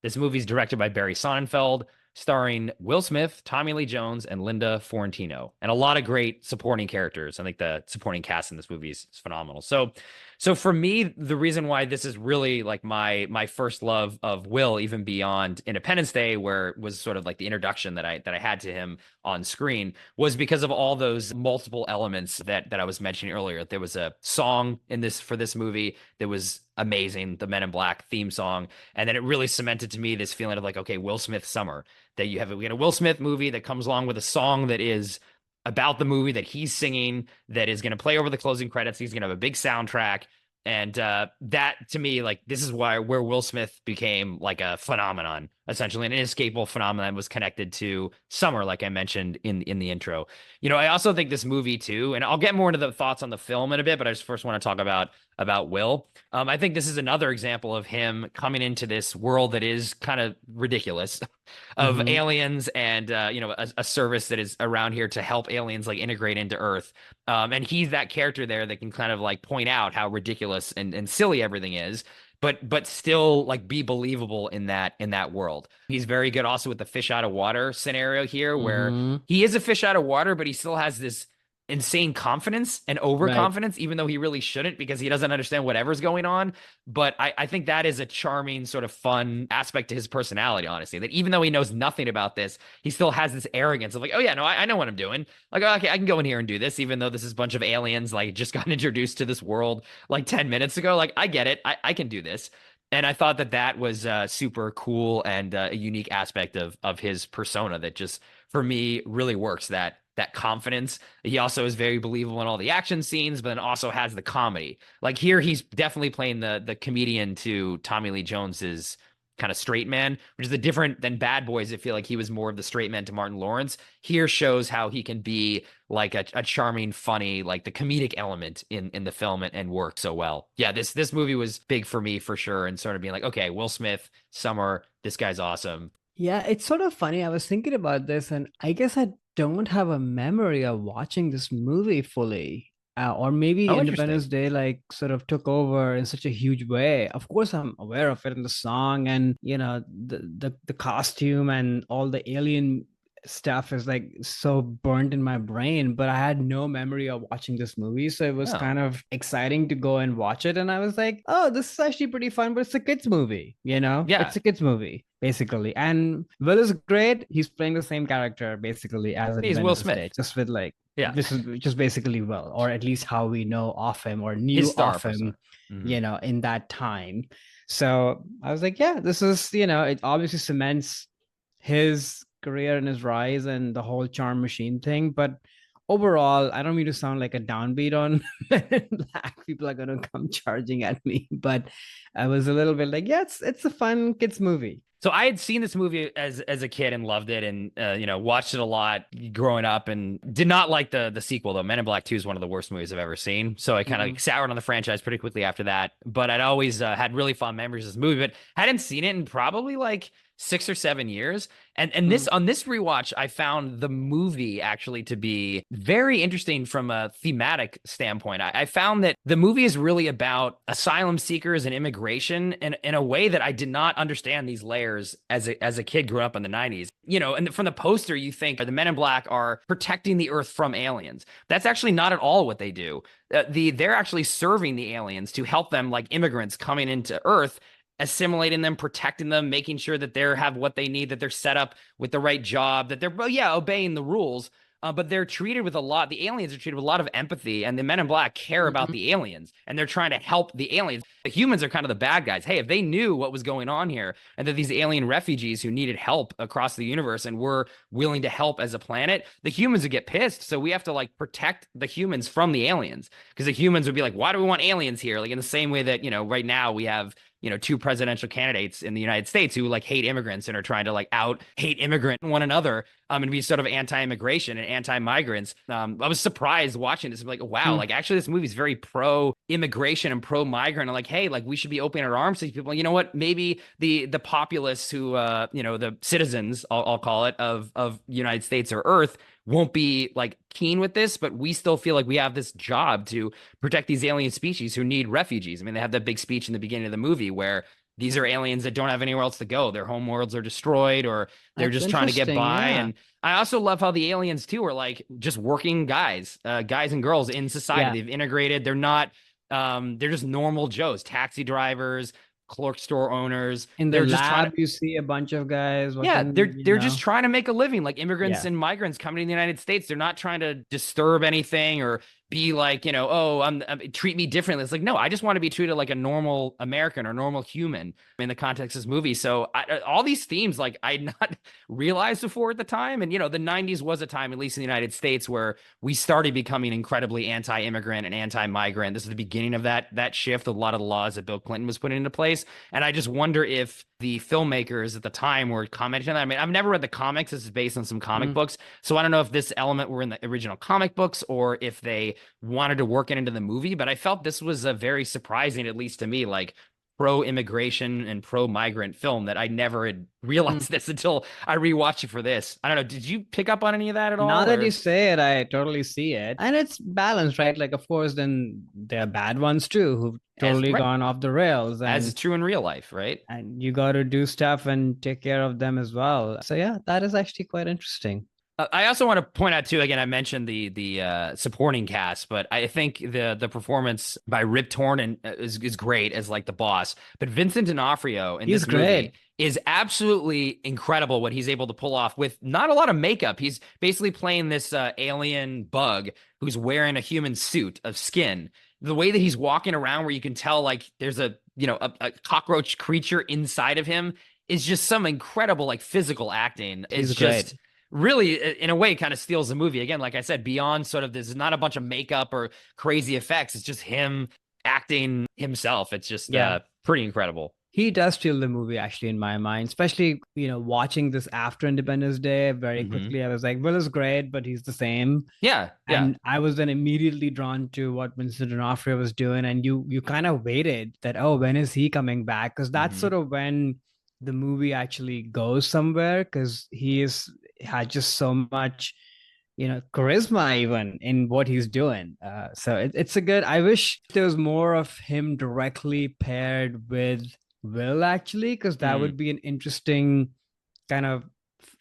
This movie is directed by Barry Sonnenfeld, starring Will Smith, Tommy Lee Jones, and Linda Fiorentino, and a lot of great supporting characters. I think the supporting cast in this movie is phenomenal. So for me, the reason why this is really like my first love of Will, even beyond Independence Day, where it was sort of like the introduction that I had to him on screen, was because of all those multiple elements that I was mentioning earlier. There was a song in this for this movie that was amazing, the Men in Black theme song, and then it really cemented to me this feeling of like, okay, Will Smith summer. That we get a Will Smith movie that comes along with a song that is about the movie that he's singing, that is going to play over the closing credits. He's going to have a big soundtrack. And that to me, like, this is where Will Smith became like a phenomenon, essentially an inescapable phenomenon, was connected to summer, like I mentioned in the intro. I also think this movie too, and I'll get more into the thoughts on the film in a bit, but I just first want to talk about about Will. I think this is another example of him coming into this world that is kind of ridiculous of Mm-hmm. aliens and a service that is around here to help aliens like integrate into Earth. And he's that character there that can kind of like point out how ridiculous and silly everything is, but still like be believable in that world. He's very good also with the fish out of water scenario here, where Mm-hmm. he is a fish out of water, but he still has this insane confidence and Right. overconfidence, even though he really shouldn't because he doesn't understand whatever's going on. But I think that is a charming, sort of fun aspect to his personality, honestly, that even though he knows nothing about this, he still has this arrogance of like, oh yeah, no, I know what I'm doing. Like, okay, I can go in here and do this, even though this is a bunch of aliens, like just got introduced to this world like 10 minutes ago. Like, I get it. I can do this. And I thought that that was super cool and a unique aspect of his persona that just for me really works. That confidence. He also is very believable in all the action scenes, but then also has the comedy. Like here, he's definitely playing the comedian to Tommy Lee Jones's kind of straight man, which is the different than Bad Boys. I feel like he was more of the straight man to Martin Lawrence. Here shows how he can be like a charming, funny, like the comedic element in the film and work so well. Yeah, this movie was big for me for sure, and sort of being like, okay, Will Smith, Summer, this guy's awesome. Yeah, it's sort of funny. I was thinking about this, and I guess I don't have a memory of watching this movie fully. Or maybe Oh, Independence interesting. Day like sort of took over in such a huge way. Of course, I'm aware of it in the song and the costume and all the alien stuff is like so burnt in my brain, but I had no memory of watching this movie. So it was Oh, kind of exciting to go and watch it. And I was like, oh, this is actually pretty fun, but it's a kids movie, yeah, It's a kids movie, basically. And Will is great. He's playing the same character basically as he's Will Independence Smith. Day, just with like Yeah, this is just basically Will, or at least how we know of him or his knew star of persona. him, Mhm. in that time. So I was like, yeah, this is, it obviously cements his career and his rise and the whole charm machine thing. But overall, I don't mean to sound like a downbeat on Men in Black. People are gonna come charging at me, but I was a little bit like, yeah, it's a fun kids movie. So I had seen this movie as a kid and loved it, and watched it a lot growing up, and did not like the sequel though. Men in Black 2 is one of the worst movies I've ever seen. So I kind Mm-hmm. of soured on the franchise pretty quickly after that. But I'd always had really fond memories of this movie, but hadn't seen it in probably like 6 or 7 years. And this on this rewatch, I found the movie actually to be very interesting from a thematic standpoint. I found that the movie is really about asylum seekers and immigration in a way that I did not understand these layers as a kid growing up in the 90s. And from the poster, you think the Men in Black are protecting the Earth from aliens. That's actually not at all what they do. They're actually serving the aliens to help them like immigrants coming into Earth, assimilating them, protecting them, making sure that they have what they need, that they're set up with the right job, that they're, well, yeah, obeying the rules. But they're treated with the aliens are treated with a lot of empathy, and the Men in Black care about Mm-hmm. the aliens, and they're trying to help the aliens. The humans are kind of the bad guys. Hey, if they knew what was going on here, and that these alien refugees who needed help across the universe and were willing to help as a planet, the humans would get pissed. So we have to like protect the humans from the aliens, because the humans would be like, why do we want aliens here? Like in the same way that, right now we have two presidential candidates in the United States who like hate immigrants and are trying to like out hate immigrant one another, and be sort of anti-immigration and anti-migrants. I was surprised watching this. I'm like, wow, like actually this movie is very pro-immigration and pro-migrant. And like, hey, like we should be opening our arms to these people. You know what? Maybe the populace who, the citizens, I'll call it, of United States or Earth won't be like keen with this, but we still feel like we have this job to protect these alien species who need refugees. I mean, they have that big speech in the beginning of the movie where these are aliens that don't have anywhere else to go. Their home worlds are destroyed, or they're That's just trying to get interesting. by. Yeah. And I also love how the aliens too are like just working guys, guys and girls in society. Yeah. They've integrated. They're not, they're just normal Joes, taxi drivers, clerk store owners. In the They're just trying lab, to, you see a bunch of guys yeah, working, they're just trying to make a living, like immigrants Yeah. and migrants coming to the United States. They're not trying to disturb anything or be like, oh, treat me differently. It's like, no, I just want to be treated like a normal American or normal human in the context of this movie. So all these themes, like I had not realized before at the time. And the 90s was a time, at least in the United States, where we started becoming incredibly anti-immigrant and anti-migrant. This is the beginning of that shift. A lot of the laws that Bill Clinton was putting into place. And I just wonder if the filmmakers at the time were commenting on that. I mean, I've never read the comics. This is based on some comic Mhm. books. So I don't know if this element were in the original comic books or if they wanted to work it into the movie, but I felt this was a very surprising, at least to me, like pro-immigration and pro-migrant film that I never had Mm. realized this until I rewatched it for this. I don't know. Did you pick up on any of that at Now all? that you Or say it, I totally see it. And it's balanced, right? Like, of course, then there are bad ones too who've as totally right, gone off the rails, as is true in real life, right? and you got to do stuff and take care of them as well. So yeah, that is actually quite interesting. I also want to point out too. Again, I mentioned the supporting cast, but I think the performance by Rip Torn is great as like the boss. But Vincent D'Onofrio in He's this movie great. is absolutely incredible. What he's able to pull off with not a lot of makeup. He's basically playing this alien bug who's wearing a human suit of skin. The way that he's walking around, where you can tell like there's a cockroach creature inside of him, is just some incredible like physical acting. It's He's great. just really in a way kind of steals the movie again, like I said, beyond sort of there's not a bunch of makeup or crazy effects. It's just him acting himself. It's just Yeah. pretty incredible. He does steal the movie, actually, in my mind, especially, watching this after Independence Day very Mm-hmm. quickly. I was like, Will is great, but he's the same. Yeah. And I was then immediately drawn to what Vincent D'Onofrio was doing. And you kind of waited that, oh, when is he coming back? Because that's Mm-hmm. sort of when the movie actually goes somewhere, because had just so much charisma even in what he's doing. So it's a good. I wish there was more of him directly paired with Will, actually, because that Mm. would be an interesting kind of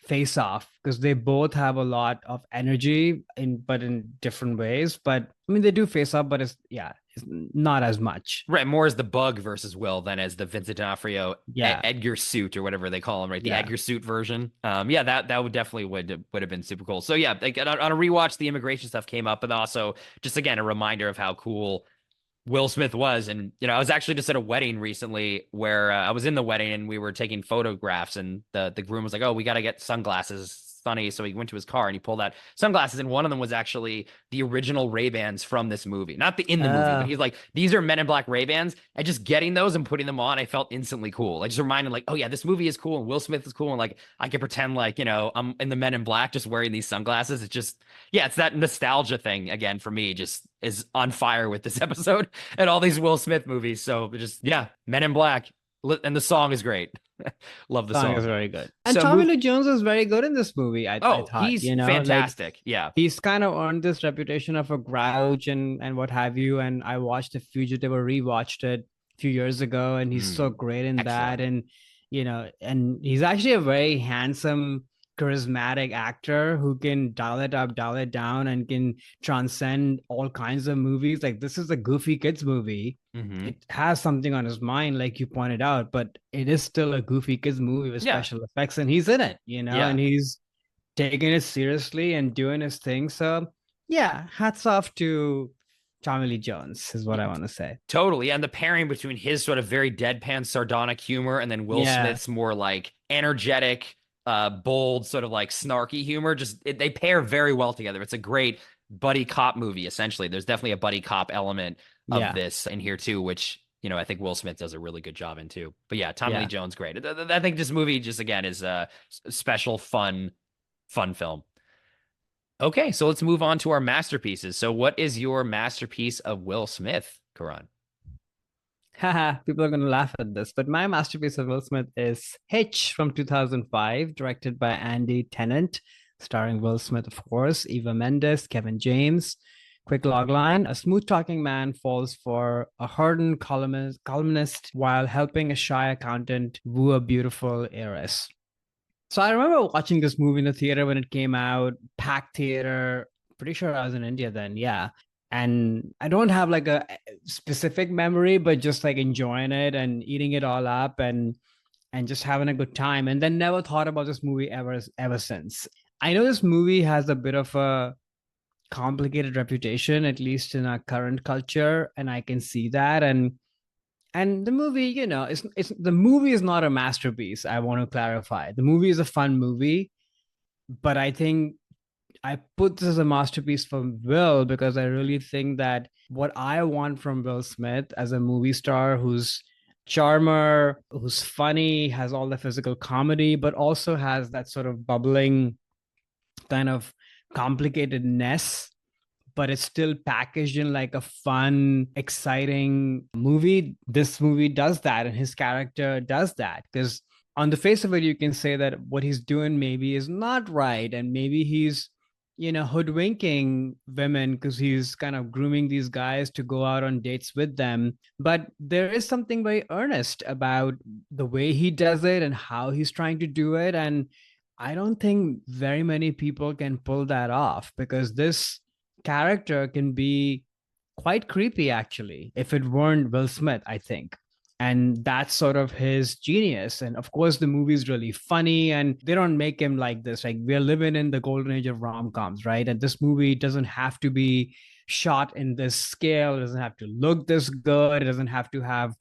face off, because they both have a lot of energy in different ways. But I mean, they do face off, but it's not as much. Right, more as the bug versus Will than as the Vincent D'Onofrio Yeah, Edgar suit or whatever they call him, right? The yeah. Edgar suit version. Yeah, that would definitely would have been super cool. So yeah, like on a rewatch, the immigration stuff came up, but also just again a reminder of how cool Will Smith was. And, I was actually just at a wedding recently where I was in the wedding and we were taking photographs, and the groom was like, oh, we got to get sunglasses, Sonny. So he went to his car and he pulled out sunglasses. And one of them was actually the original Ray-Bans from this movie, not in the movie, but Uh, he's like, these are Men in Black Ray-Bans. And just getting those and putting them on, I felt instantly cool. I just reminded like, oh yeah, this movie is cool and Will Smith is cool. And like, I can pretend like, I'm in the Men in Black just wearing these sunglasses. It's just, yeah, it's that nostalgia thing again for me, just is on fire with this episode and all these Will Smith movies. So just, yeah, Men in Black. And the song is great. Love the song is song. very good, and So Tommy Lee Jones is very good in this movie. I oh, thought, he's like, fantastic. Yeah. he's kind of earned this reputation of a grouch and what have you. And I watched The Fugitive or rewatched it a few years ago, and he's so great in that. Excellent. And and he's actually a very handsome, charismatic actor who can dial it up, dial it down, and can transcend all kinds of movies. Like, this is a goofy kids movie. Mm-hmm. It has something on his mind, like you pointed out, but it is still a goofy kids movie with Yeah. special effects, and he's in it, Yeah. and he's taking it seriously and doing his thing. So yeah, hats off to Tommy Lee Jones is what I want to say. Totally. And the pairing between his sort of very deadpan, sardonic humor and then Will Yeah, Smith's more like energetic, bold, sort of like snarky humor, they pair very well together. It's a great buddy cop movie, essentially. There's definitely a buddy cop element of yeah, this in here too, which, I think Will Smith does a really good job in too. But yeah, Tommy Lee yeah. Jones, great. I think this movie just again is a special, fun film. Okay, so let's move on to our masterpieces. So, what is your masterpiece of Will Smith, Karan? Haha, people are going to laugh at this, but my masterpiece of Will Smith is Hitch from 2005, directed by Andy Tennant, starring Will Smith, of course, Eva Mendes, Kevin James. Quick logline: a smooth talking man falls for a hardened columnist while helping a shy accountant woo a beautiful heiress. So I remember watching this movie in the theater when it came out, packed theater. Pretty sure I was in India then, yeah. And I don't have like a specific memory, but just like enjoying it and eating it all up and just having a good time. And then never thought about this movie ever since. I know this movie has a bit of a complicated reputation, at least in our current culture, and I can see that. And the movie, it's the movie is not a masterpiece. I want to clarify. The movie is a fun movie, but I think I put this as a masterpiece for Will because I really think that what I want from Will Smith as a movie star who's charmer, who's funny, has all the physical comedy, but also has that sort of bubbling kind of complicatedness but it's still packaged in like a fun, exciting movie. This movie does that, and his character does that. Because on the face of it, you can say that what he's doing maybe is not right, and maybe he's, hoodwinking women because he's kind of grooming these guys to go out on dates with them. But there is something very earnest about the way he does it and how he's trying to do it. And I don't think very many people can pull that off, because this character can be quite creepy, actually, if it weren't Will Smith, I think. And that's sort of his genius. And of course, the movie's really funny, and they don't make him like this. Like, we're living in the golden age of rom-coms, right? And this movie doesn't have to be shot in this scale. It doesn't have to look this good. It doesn't have to have,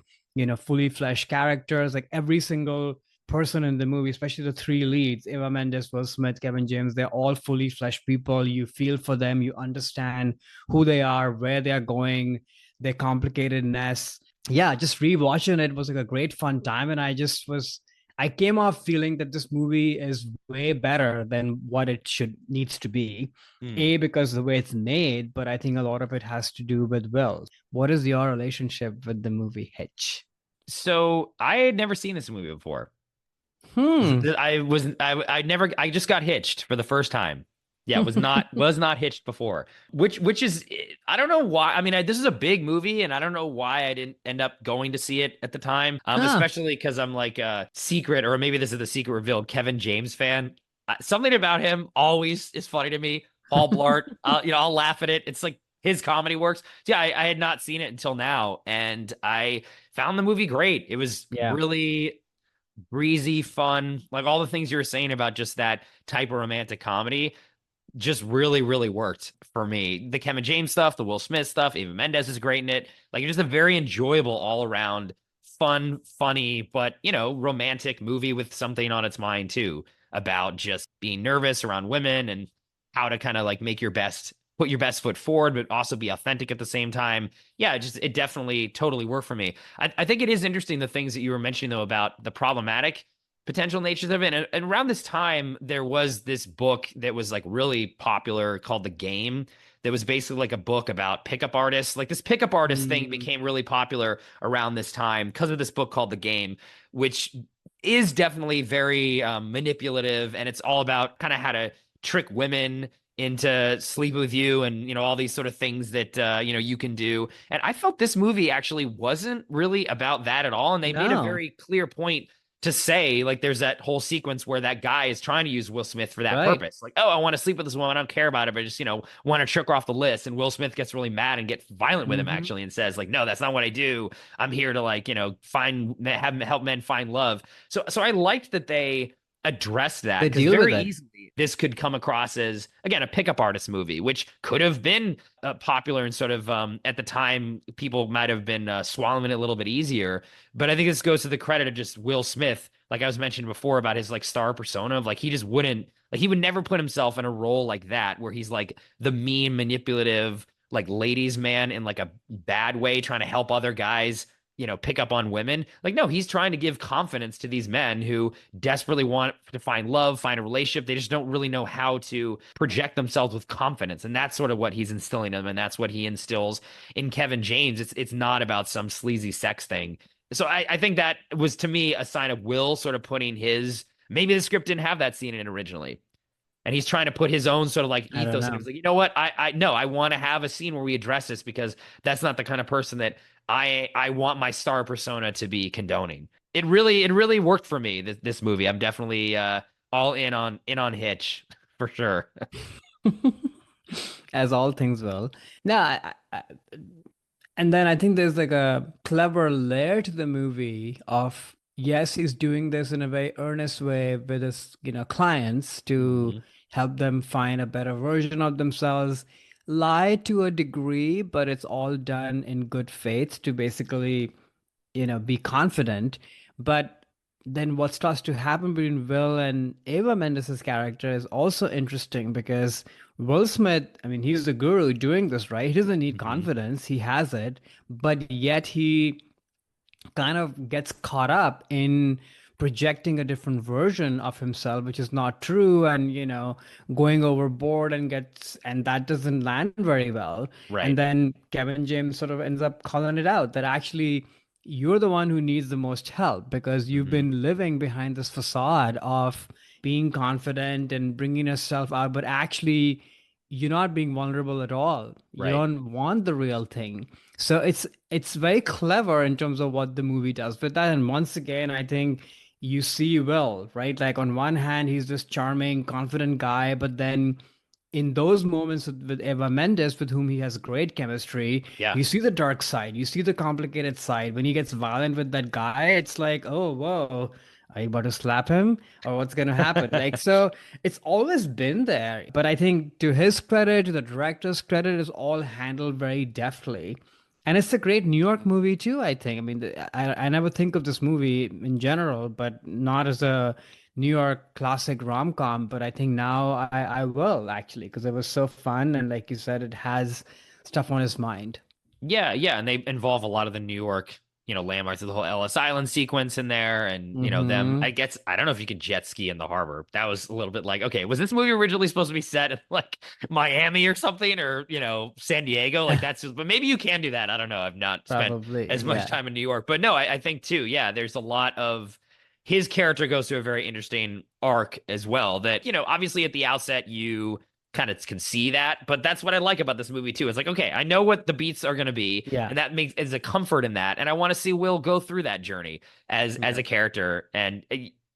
fully fleshed characters. Like, every single person in the movie, especially the three leads, Eva Mendes, Will Smith, Kevin James, they're all fully fleshed people. You feel for them, you understand who they are, where they're going, their complicatedness. Yeah, just rewatching it was like a great fun time. And I came off feeling that this movie is way better than what it needs to be. Hmm. A, because of the way it's made, but I think a lot of it has to do with Will. What is your relationship with the movie Hitch? So I had never seen this movie before. Hmm. I never I just got hitched for the first time. Yeah, was not hitched before. Which is, I don't know why. I mean, this is a big movie, and I don't know why I didn't end up going to see it at the time. Ah, Especially because I'm like a secret, or maybe this is the secret revealed, Kevin James fan. Something about him always is funny to me. Paul Blart, I'll laugh at it. It's like his comedy works. So yeah, I had not seen it until now, and I found the movie great. It was yeah. really breezy, fun, like all the things you were saying about just that type of romantic comedy just really, really worked for me. The Kevin James stuff, the Will Smith stuff, Eva Mendes is great in it. Like, it's just a very enjoyable all around, fun, funny, but romantic movie with something on its mind too, about just being nervous around women and how to kind of like put your best foot forward, but also be authentic at the same time. Yeah, it definitely totally worked for me. I think it is interesting the things that you were mentioning though about the problematic potential natures of it. And around this time, there was this book that was like really popular called The Game. That was basically like a book about pickup artists. Like, this pickup artist thing Mm, became really popular around this time because of this book called The Game, which is definitely very manipulative, and it's all about kind of how to trick women into sleep with you, and all these sort of things that you can do. And I felt this movie actually wasn't really about that at all, and they made a no, very clear point to say, like, there's that whole sequence where that guy is trying to use Will Smith for that right. purpose. Like, oh, I want to sleep with this woman. I don't care about it, but I just, want to trick her off the list. And Will Smith gets really mad and get violent with him Hmm. actually, and says, like, no, that's not what I do. I'm here to, like, help men find love. So I liked that they addressed that, They because deal with very it. easily this could come across as, again, a pickup artist movie, which could have been popular, and sort of at the time people might have been swallowing it a little bit easier. But I think this goes to the credit of just Will Smith, like I was mentioning before about his like star persona of, like, he just wouldn't, like, he would never put himself in a role like that where he's like the mean, manipulative, like, ladies man in like a bad way, trying to help other guys pick up on women. Like, no, he's trying to give confidence to these men who desperately want to find love, find a relationship. They just don't really know how to project themselves with confidence. And that's sort of what he's instilling in them. And that's what he instills in Kevin James. It's not about some sleazy sex thing. So I think that was, to me, a sign of Will sort of putting maybe the script didn't have that scene in it originally. And he's trying to put his own sort of like I don't ethos. And he know. was like, you know what? I no, I want to have a scene where we address this, because that's not the kind of person that I want my star persona to be condoning. It really worked for me, this movie. I'm definitely all in on Hitch for sure. As all things will. No, and then I think there's like a clever layer to the movie of, yes, he's doing this in a very earnest way with his, clients to Hmm. help them find a better version of themselves. Lie to a degree, but it's all done in good faith to basically, be confident. But then what starts to happen between Will and Eva Mendes' character is also interesting, because Will Smith, I mean, he's the guru doing this, right? He doesn't need Hmm. confidence, he has it, but yet he kind of gets caught up in projecting a different version of himself, which is not true, and going overboard and that doesn't land very well. And Right. then Kevin James sort of ends up calling it out that actually you're the one who needs the most help because you've Hmm. been living behind this facade of being confident and bringing yourself out, but actually you're not being vulnerable at all. You Right. don't want the real thing. So it's very clever in terms of what the movie does with that. And once again, I think you see Will, right? Like on one hand, he's this charming, confident guy, but then in those moments with Eva Mendes, with whom he has great chemistry, Yeah. you see the dark side, you see the complicated side. When he gets violent with that guy, it's like, oh, whoa, are you about to slap him? Or what's going to happen? Like, so it's always been there. But I think to his credit, to the director's credit, is all handled very deftly. And it's a great New York movie too, I think. I mean, I never think of this movie in general, but not as a New York classic rom-com, but I think now I will actually, because it was so fun. And like you said, it has stuff on his mind. Yeah, yeah, and they involve a lot of the New York, landmarks of the whole Ellis Island sequence in there, and them. Hmm. I guess I don't know if you could jet ski in the harbor. That was a little bit like, okay, was this movie originally supposed to be set in like Miami or something, or San Diego? Like that's just, but maybe you can do that. I don't know. I've not spent Probably, as much yeah. time in New York, but no, I think too. Yeah, there's a lot of his character goes through a very interesting arc as well. That obviously at the outset you kind of can see that, but that's what I like about this movie too. It's like, okay, I know what the beats are going to be, Yeah. and that makes is a comfort in that, and I want to see Will go through that journey as Yeah. a character, and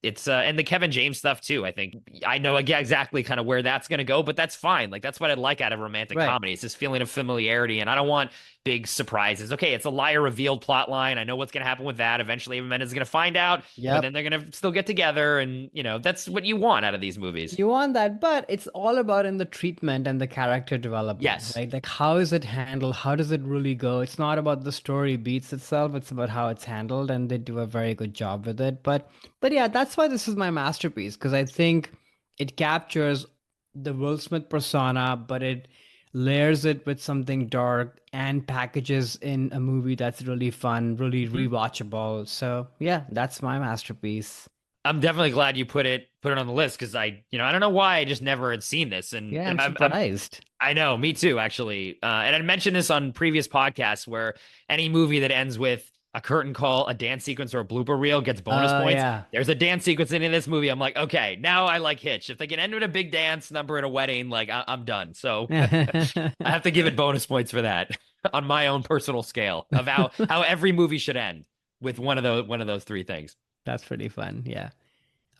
it's and the Kevin James stuff too. I think I know exactly kind of where that's going to go, but that's fine. Like that's what I like out of romantic Right. comedy. It's this feeling of familiarity, and I don't want big surprises. Okay, it's a liar revealed plot line. I know what's going to happen with that. Eventually, Eva Mendes is going to find out, but then Yep. they're going to still get together, and that's what you want out of these movies. You want that, but it's all about in the treatment and the character development, Yes. right? Like how is it handled? How does it really go? It's not about the story beats itself, it's about how it's handled, and they do a very good job with it. But yeah, that's why this is my masterpiece, because I think it captures the Will Smith persona, but it layers it with something dark and packages in a movie that's really fun, really Mhm. rewatchable. So yeah, that's my masterpiece. I'm definitely glad you put it on the list because I don't know why I just never had seen this, and Yeah, I'm I'm surprised. I know, me too, actually. And I mentioned this on previous podcasts where any movie that ends with a curtain call, a dance sequence, or a blooper reel gets bonus Oh points. yeah. There's a dance sequence in this movie. I'm like, okay, now I like Hitch. If they can end with a big dance number at a wedding, like I'm done. So I have to give it bonus points for that on my own personal scale of how every movie should end with one of those three things. That's pretty fun. Yeah.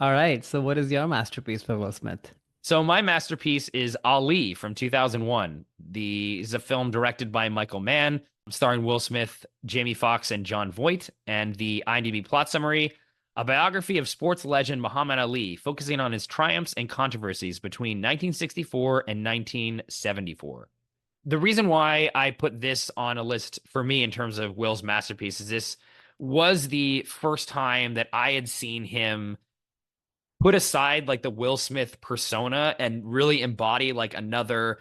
All right. So, what is your masterpiece for Will Smith? So my masterpiece is Ali from 2001. The is a film directed by Michael Mann, starring Will Smith, Jamie Foxx, and John Voight. And the IMDb plot summary: a biography of sports legend Muhammad Ali, focusing on his triumphs and controversies between 1964 and 1974. The reason why I put this on a list for me in terms of Will's masterpiece is this was the first time that I had seen him put aside like the Will Smith persona and really embody like another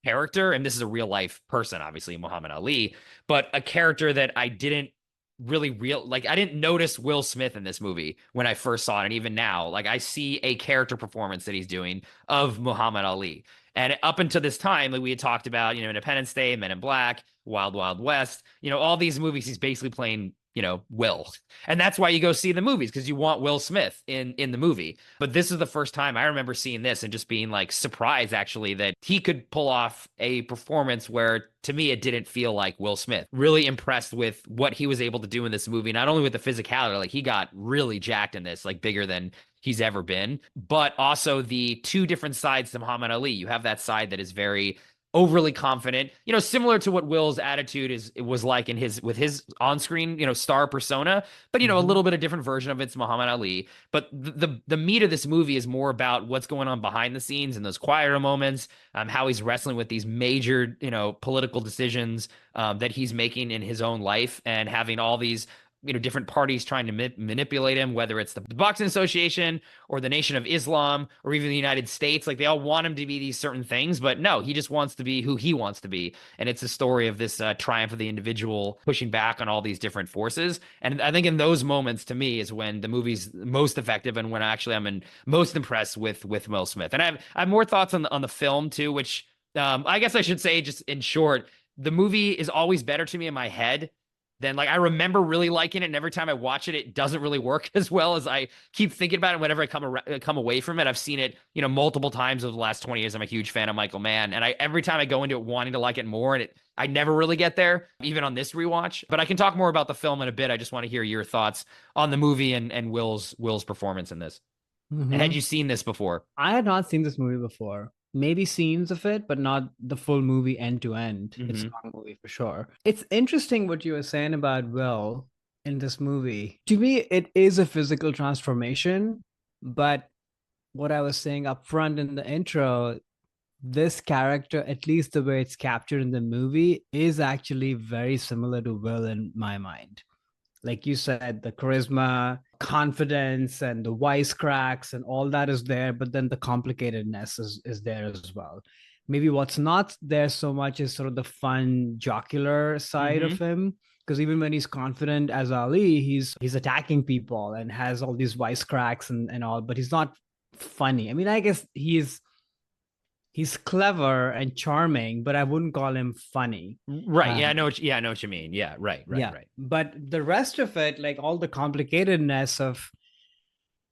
character. And this is a real life person, obviously, Muhammad Ali, but a character that I didn't really like I didn't notice Will Smith in this movie when I first saw it. And even now, like I see a character performance that he's doing of Muhammad Ali. And up until this time, like we had talked about, Independence Day, Men in Black, Wild Wild West, all these movies, he's basically playing, Will. And that's why you go see the movies because you want Will Smith in the movie. But this is the first time I remember seeing this and just being like surprised actually that he could pull off a performance where to me it didn't feel like Will Smith. Really impressed with what he was able to do in this movie, not only with the physicality, like he got really jacked in this, like bigger than he's ever been, but also the two different sides to Muhammad Ali. You have that side that is very overly confident, similar to what Will's attitude was like in his with his on-screen, star persona, but a Hmm. little bit of different version of it's Muhammad Ali. But the meat of this movie is more about what's going on behind the scenes and those quieter moments, how he's wrestling with these major, political decisions that he's making in his own life and having all these different parties trying to manipulate him, whether it's the Boxing Association or the Nation of Islam or even the United States. Like they all want him to be these certain things, but no, he just wants to be who he wants to be. And it's a story of this triumph of the individual pushing back on all these different forces. And I think in those moments, to me, is when the movie's most effective and when actually most impressed with Will Smith. And I have more thoughts on the film too, which I guess I should say just in short, the movie is always better to me in my head than like I remember really liking it, and every time I watch it, it doesn't really work as well as I keep thinking about it. Whenever I come away from it, I've seen it, multiple times over the last 20 years. I'm a huge fan of Michael Mann, and every time I go into it wanting to like it more, and I never really get there, even on this rewatch. But I can talk more about the film in a bit. I just want to hear your thoughts on the movie and Will's performance in this. And had Mhm. you seen this before? I had not seen this movie before. Maybe scenes of it, but not the full movie end to end. It's a Hmm. long movie for sure. It's interesting what you were saying about Will in this movie. To me, it is a physical transformation, but what I was saying up front in the intro, this character, at least the way it's captured in the movie, is actually very similar to Will in my mind. Like you said, the charisma, confidence, and the wisecracks and all that is there, but then the complicatedness is there as well. Maybe what's not there so much is sort of the fun jocular side Hmm. of him. Because even when he's confident as Ali, he's attacking people and has all these wisecracks and all, but he's not funny. I mean, I guess he's clever and charming, but I wouldn't call him funny. Right. Yeah, Um, I know what you mean. Yeah, right, right, yeah, right. but the rest of it, like all the complicatedness of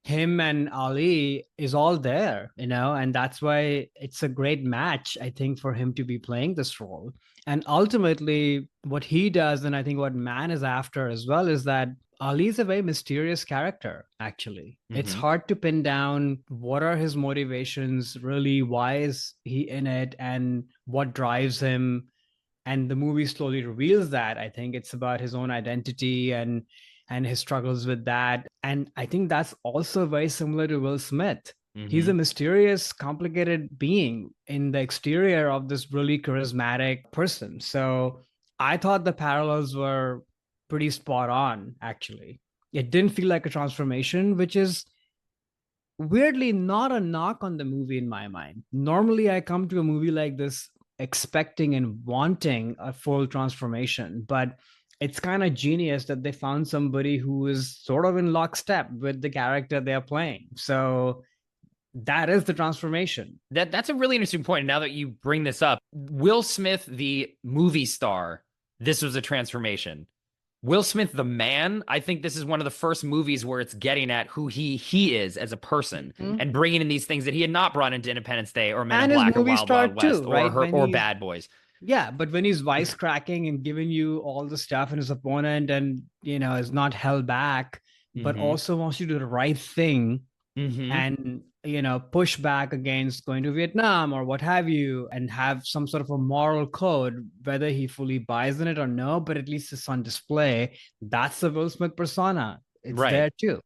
him and Ali, is all there, and that's why it's a great match, I think, for him to be playing this role. And ultimately, what he does, and I think what Man is after as well, is that Ali is a very mysterious character, actually. It's Hmm. hard to pin down what are his motivations, really, why is he in it, and what drives him. And the movie slowly reveals that. I think it's about his own identity and his struggles with that. And I think that's also very similar to Will Smith. He's a Hmm. mysterious, complicated being in the exterior of this really charismatic person. So I thought the parallels were pretty spot on, actually. It didn't feel like a transformation, which is weirdly not a knock on the movie in my mind. Normally, I come to a movie like this expecting and wanting a full transformation, but it's kind of genius that they found somebody who is sort of in lockstep with the character they're playing. So that is the transformation. That's a really interesting point. Now that you bring this up, Will Smith, the movie star, this was a transformation. Will Smith, the man, I think this is one of the first movies where it's getting at who he is as a person Mhm. and bringing in these things that he had not brought into Independence Day or Men in And his Black or movie Wild star Wild too, West or right? her When or he's Bad Boys. Yeah, but when he's wisecracking and giving you all the stuff and his opponent and is not held back, but Hmm. also wants you to do the right thing Hmm. and push back against going to Vietnam or what have you, and have some sort of a moral code, whether he fully buys in it or no, but at least it's on display. That's the Will Smith persona. It's Right. there too.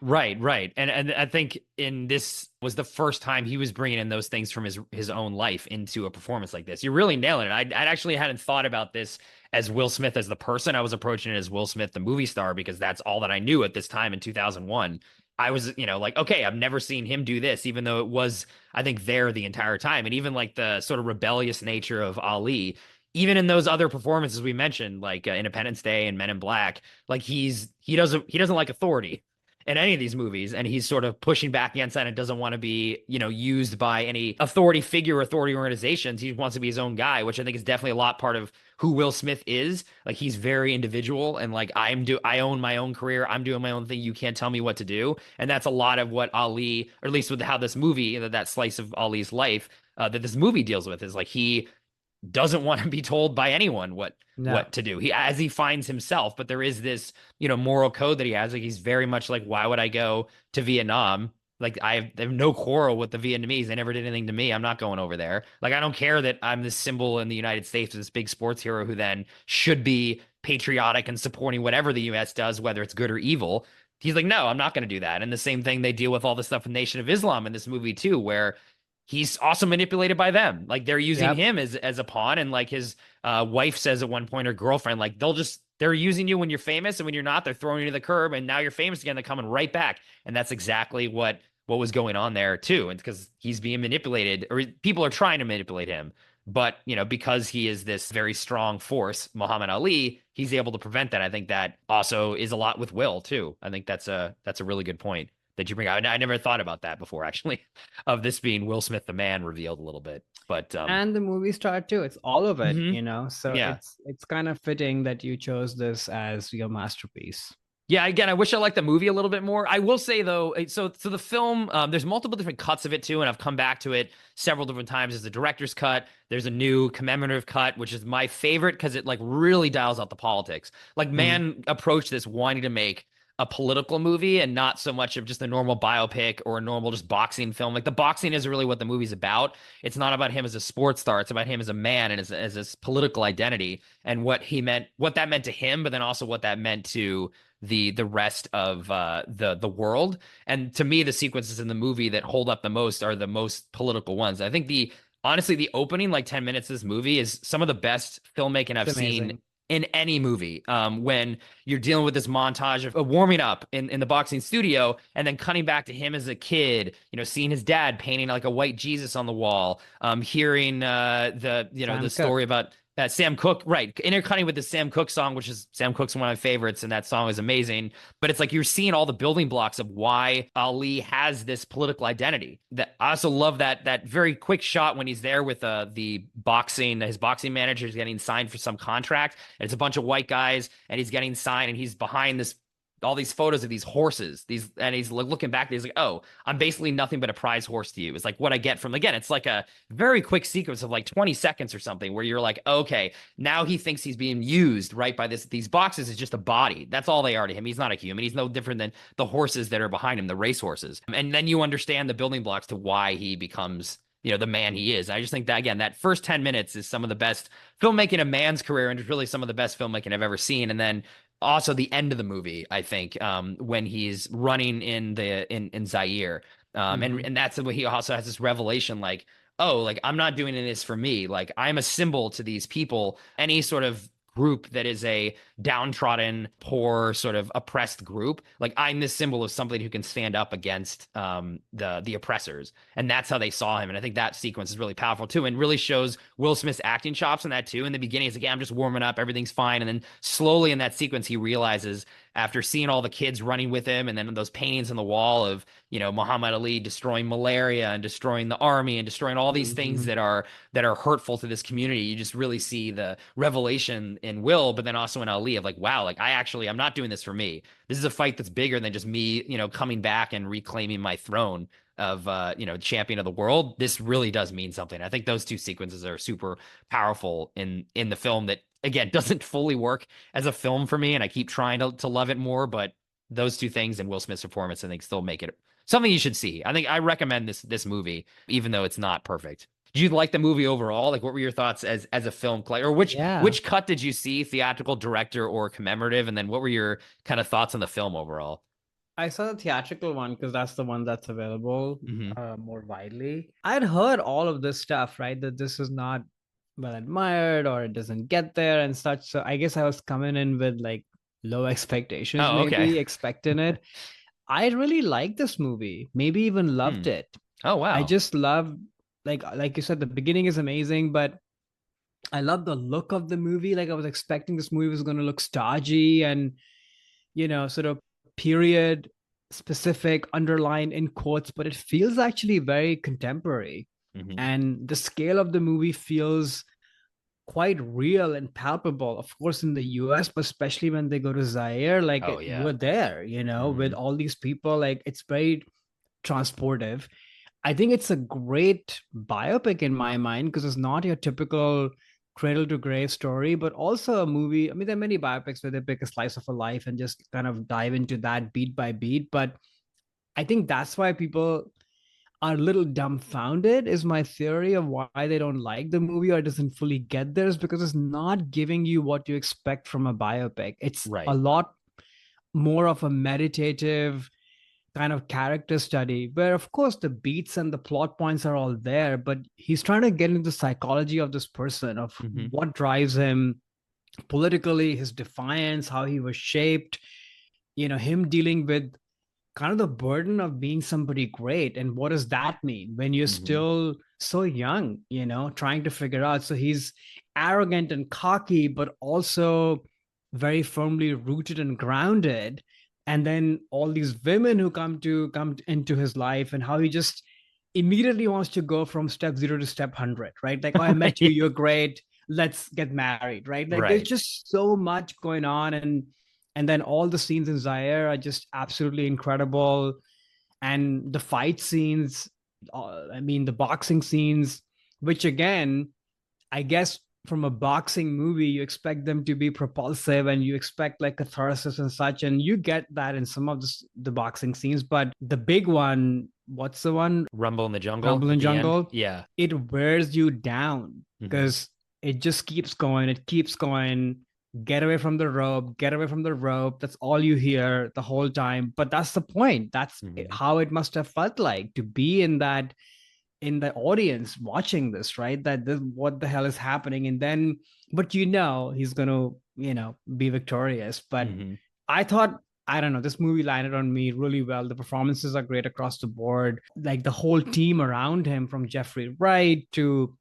Right, right. And I think in this was the first time he was bringing in those things from his own life into a performance like this. You're really nailing it. I actually hadn't thought about this as Will Smith as the person. I was approaching it as Will Smith the movie star because that's all that I knew at this time in 2001. I was, like, okay, I've never seen him do this, even though it was, I think, there the entire time. And even like the sort of rebellious nature of Ali, even in those other performances we mentioned, like Independence Day and Men in Black, like he doesn't like authority in any of these movies, and he's sort of pushing back against that and doesn't want to be used by any authority figure or authority organizations. He wants to be his own guy, which I think is definitely a lot part of who Will Smith is. Like he's very individual and like I own my own career, I'm doing my own thing, you can't tell me what to do. And that's a lot of what Ali, or at least with how this movie, that slice of Ali's life, that this movie deals with, is like he doesn't want to be told by anyone No. what to do. He finds himself, but there is this, moral code that he has. Like he's very much like, why would I go to Vietnam? Like I have no quarrel with the Vietnamese. They never did anything to me. I'm not going over there. Like I don't care that I'm this symbol in the United States, this big sports hero who then should be patriotic and supporting whatever the US does, whether it's good or evil. He's like, no, I'm not going to do that. And the same thing they deal with all the stuff in Nation of Islam in this movie too, where he's also manipulated by them. Like they're using Yep. him as a pawn, and like his wife says at one point, her girlfriend, like they're using you when you're famous, and when you're not, they're throwing you to the curb, and now you're famous again, they're coming right back. And that's exactly what was going on there too. And because he's being manipulated, or people are trying to manipulate him. But, because he is this very strong force, Muhammad Ali, he's able to prevent that. I think that also is a lot with Will too. I think that's a really good point that you bring out. I never thought about that before, actually, of this being Will Smith the man revealed a little bit. But And the movie star too. It's all of it, mhm, so yeah. it's kind of fitting that you chose this as your masterpiece. Yeah, again, I wish I liked the movie a little bit more. I will say though, so the film, there's multiple different cuts of it too, and I've come back to it several different times. There's the director's cut, there's a new commemorative cut, which is my favorite because it like really dials out the politics. Like, Mm. man approached this wanting to make a political movie and not so much of just a normal biopic or a normal just boxing film. Like, the boxing is really what the movie's about. It's not about him as a sports star. It's about him as a man and as his political identity and what that meant to him, but then also what that meant to the rest of the world. And to me, the sequences in the movie that hold up the most are the most political ones. I think honestly, the opening like 10 minutes of this movie is some of the best filmmaking I've It's seen amazing. in any movie. When you're dealing with this montage of warming up in the boxing studio, and then cutting back to him as a kid, seeing his dad painting like a white Jesus on the wall, hearing the Sam story Cooke. about Sam Cooke, right? Intercutting with the Sam Cooke song, which is Sam Cooke's one of my favorites, and that song is amazing. But it's like you're seeing all the building blocks of why Ali has this political identity. That I also love that very quick shot when he's there with his boxing manager is getting signed for some contract, and it's a bunch of white guys, and he's getting signed, and he's behind all these photos of these horses, and he's looking back, and he's like, oh, I'm basically nothing but a prize horse to you. It's like what I get from, again, it's like a very quick sequence of like 20 seconds or something where you're like, okay, now he thinks he's being used, right? By these boxes is just a body. That's all they are to him. He's not a human. He's no different than the horses that are behind him, the race horses. And then you understand the building blocks to why he becomes the man he is. I just think that, again, that first 10 minutes is some of the best filmmaking of man's career, and it's really some of the best filmmaking I've ever seen. And then also the end of the movie, I think, when he's running in Zaire, Hmm. and that's the way he also has this revelation, like, oh, like, I'm not doing this for me, like, I'm a symbol to these people. Any sort of group that is a downtrodden, poor, sort of oppressed group, like, I'm this symbol of somebody who can stand up against the oppressors. And that's how they saw him. And I think that sequence is really powerful too, and really shows Will Smith's acting chops in that too. In the beginning, he's like, yeah, I'm just warming up, everything's fine. And then slowly in that sequence, he realizes, after seeing all the kids running with him, and then those paintings on the wall of Muhammad Ali destroying malaria and destroying the army and destroying all these things Hmm. that are hurtful to this community, you just really see the revelation in Will, but then also in Ali, of like, wow, like, I'm not doing this for me. This is a fight that's bigger than just me, coming back and reclaiming my throne of champion of the world. This really does mean something. I think those two sequences are super powerful in the film, that, again, doesn't fully work as a film for me, and I keep trying to love it more, but those two things and Will Smith's performance, I think, still make it something you should see. I think I recommend this movie, even though it's not perfect. Did you like the movie overall? Like, what were your thoughts as a film, or Yeah. which cut did you see, theatrical, director, or commemorative? And then what were your kind of thoughts on the film overall? I saw the theatrical one because that's the one that's available Hmm. more widely. I'd heard all of this stuff, right? That this is not well admired or it doesn't get there and such. So I guess I was coming in with like low expectations, Oh, okay. maybe expecting it. I really liked this movie, maybe even Hmm. loved it. Oh, I wow. just love, like you said, the beginning is amazing, but I love the look of the movie. Like I was expecting this movie was going to look stodgy and sort of period specific, underlined in quotes, but it feels actually very contemporary. Hmm. And the scale of the movie feels quite real and palpable, of course, in the US, but especially when they go to Zaire, like Oh, you yeah. were there, with Hmm. all these people, like it's very transportive. I think it's a great biopic in my mind because it's not your typical cradle to grave story, but also a movie. I mean, there are many biopics where they pick a slice of a life and just kind of dive into that beat by beat. But I think that's why people are a little dumbfounded, is my theory of why they don't like the movie or doesn't fully get theirs, because it's not giving you what you expect from a biopic. It's a Right. lot more of a meditative kind of character study where of course the beats and the plot points are all there, but he's trying to get into the psychology of this person, of Hmm. what drives him, politically, his defiance, how he was shaped, him dealing with kind of the burden of being somebody great. And what does that mean when you're Mhm. still so young, trying to figure out? So he's arrogant and cocky, but also very firmly rooted and grounded. And then all these women who come into his life, and how he just immediately wants to go from step 0 to step 100, right? Like, oh, I met you, you're great, let's get married, right? Like, there's Right. just so much going on. And then all the scenes in Zaire are just absolutely incredible. And the fight scenes, I mean, the boxing scenes, which again, I guess from a boxing movie, you expect them to be propulsive and you expect like catharsis and such. And you get that in some of the boxing scenes. But the big one, what's the one? Rumble in the Jungle Rumble in at the end. Jungle, Yeah. it wears you down Mhm. because it just keeps going. It keeps going. Get away from the rope, get away from the rope. That's all you hear the whole time. But that's the point. That's Mhm. how it must have felt like to be in the audience watching this, right? That this, what the hell is happening? And then, but he's gonna, be victorious. But Mhm. I thought, I don't know, this movie landed on me really well. The performances are great across the board. Like the whole team around him, from Jeffrey Wright to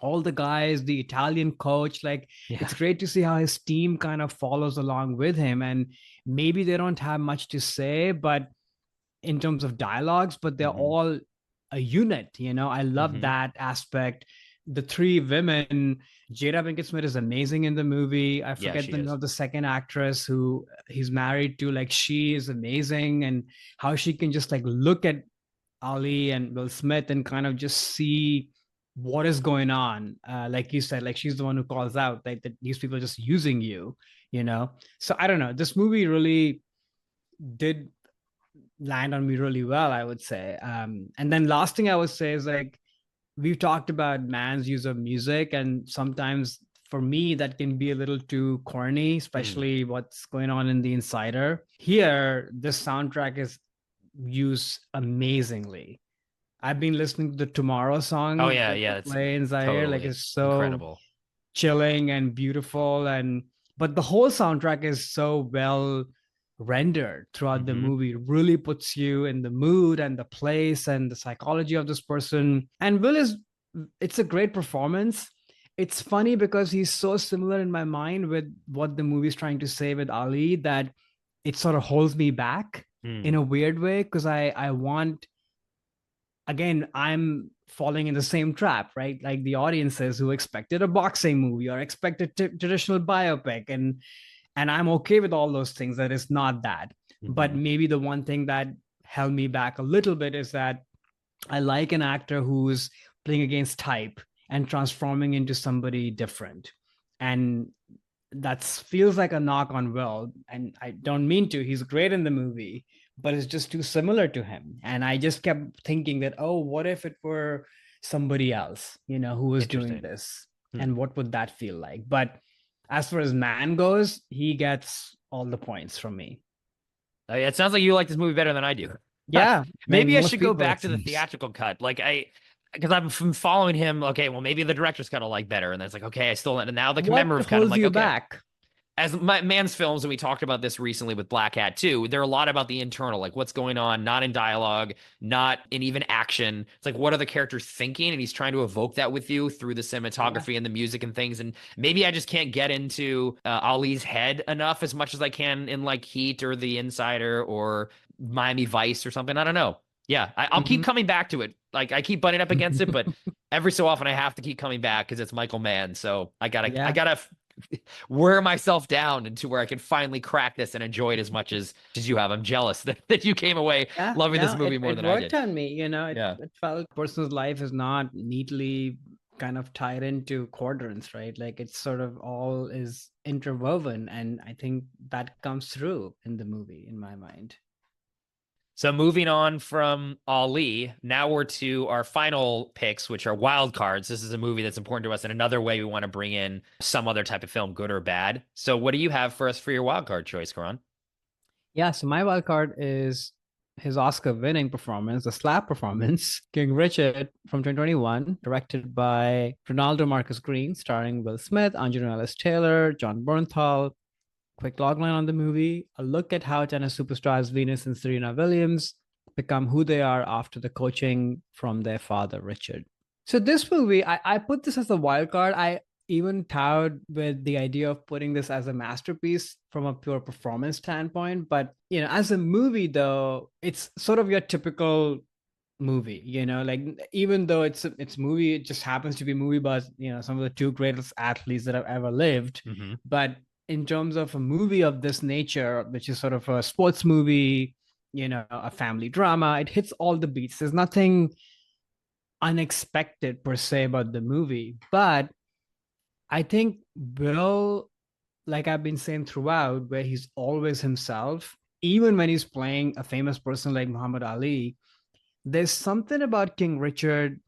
all the guys, the Italian coach, like Yeah. it's great to see how his team kind of follows along with him. And maybe they don't have much to say, but in terms of dialogues, but they're Mhm. all a unit. I love Mhm. that aspect. The three women, Jada Pinkett Smith is amazing in the movie. I Yeah, forget she the name is. of the second actress who he's married to. Like, she is amazing, and how she can just like look at Ali and Will Smith and kind of just see what is going on. Like you said, like she's the one who calls out like that these people are just using you, you know. So I don't know. This movie really did land on me really well, I would say. And then last thing I would say is like we've talked about man's use of music, and sometimes for me that can be a little too corny, Mm. especially what's going on in The Insider. Here, this soundtrack is used amazingly. I've been listening to the Tomorrow Oh song yeah, that they yeah, it's play in Zaire. Like, totally it's so incredible. chilling and beautiful. And but the whole soundtrack is so well rendered throughout the Mhm. movie. It really puts you in the mood and the place and the psychology of this person. And Will is, it's a great performance. It's funny because he's so similar in my mind with what the movie's trying to say with Ali, that it sort of holds me back in Mm. a weird way, because I want, again, I'm falling in the same trap, right? Like the audiences who expected a boxing movie or expected traditional biopic, and I'm okay with all those things, that it's not that. But Mhm. maybe the one thing that held me back a little bit is that I like an actor who's playing against type and transforming into somebody different. And that feels like a knock on Will. And I don't mean to. He's great in the movie, but it's just too similar to him. And I just kept thinking that, oh, what if it were somebody else, who was doing Interesting. this? Hmm. And what would that feel like? But as far as man goes, he gets all the points from me. Yeah, it sounds like you like this movie better than I do. Yeah, like Maybe I most should go people, it back to the seems. theatrical cut. Because I'm following him. Okay, well, maybe the director's cut I like better. And then it's like, okay, I still, and now the What commemorative cut. I'm holds like, you okay, back? as my man's films, and we talked about this recently with Black Hat too, they're a lot about the internal, like what's going on, not in dialogue, not in even action. It's like, what are the characters thinking? And he's trying to evoke that with you through the Yeah. cinematography and the music and things. And maybe I just can't get into Ali's head enough as much as I can in like Heat or The Insider or Miami Vice or something. I don't know. Yeah, I'll keep Mhm. coming back to it. Like I keep butting up against it, but every so often I have to keep coming back because it's Michael Mann. So I Yeah. gotta wear myself down into where I can finally crack this and enjoy it as much as you have. I'm jealous that you came away Yeah, loving this no, movie more it than I worked did. on me. Yeah. It felt person's life is not neatly kind of tied into quadrants, right? Like it's sort of all is interwoven, and I think that comes through in the movie, in my mind. So moving on from Ali, now we're to our final picks, which are wild cards. This is a movie that's important to us, and another way we want to bring in some other type of film, good or bad. So what do you have for us for your wild card choice, Karan? Yeah, so my wild card is his Oscar winning performance, the slap performance, King Richard from 2021, directed by Ronaldo Marcus Green, starring Will Smith, Angelina Ellis Taylor, John Bernthal. Quick logline on the movie: a look at how tennis superstars Venus and Serena Williams become who they are after the coaching from their father, Richard. So this movie, I put this as a wild card. I even towered with the idea of putting this as a masterpiece from a pure performance standpoint. But as a movie, though, it's sort of your typical movie. Like, even though it's movie, it just happens to be a movie about some of the two greatest athletes that have ever lived. Mm-hmm. But in terms of a movie of this nature, which is sort of a sports movie, a family drama, it hits all the beats. There's nothing unexpected per se about the movie. But I think Will, like I've been saying throughout, where he's always himself, even when he's playing a famous person like Muhammad Ali, there's something about King Richard,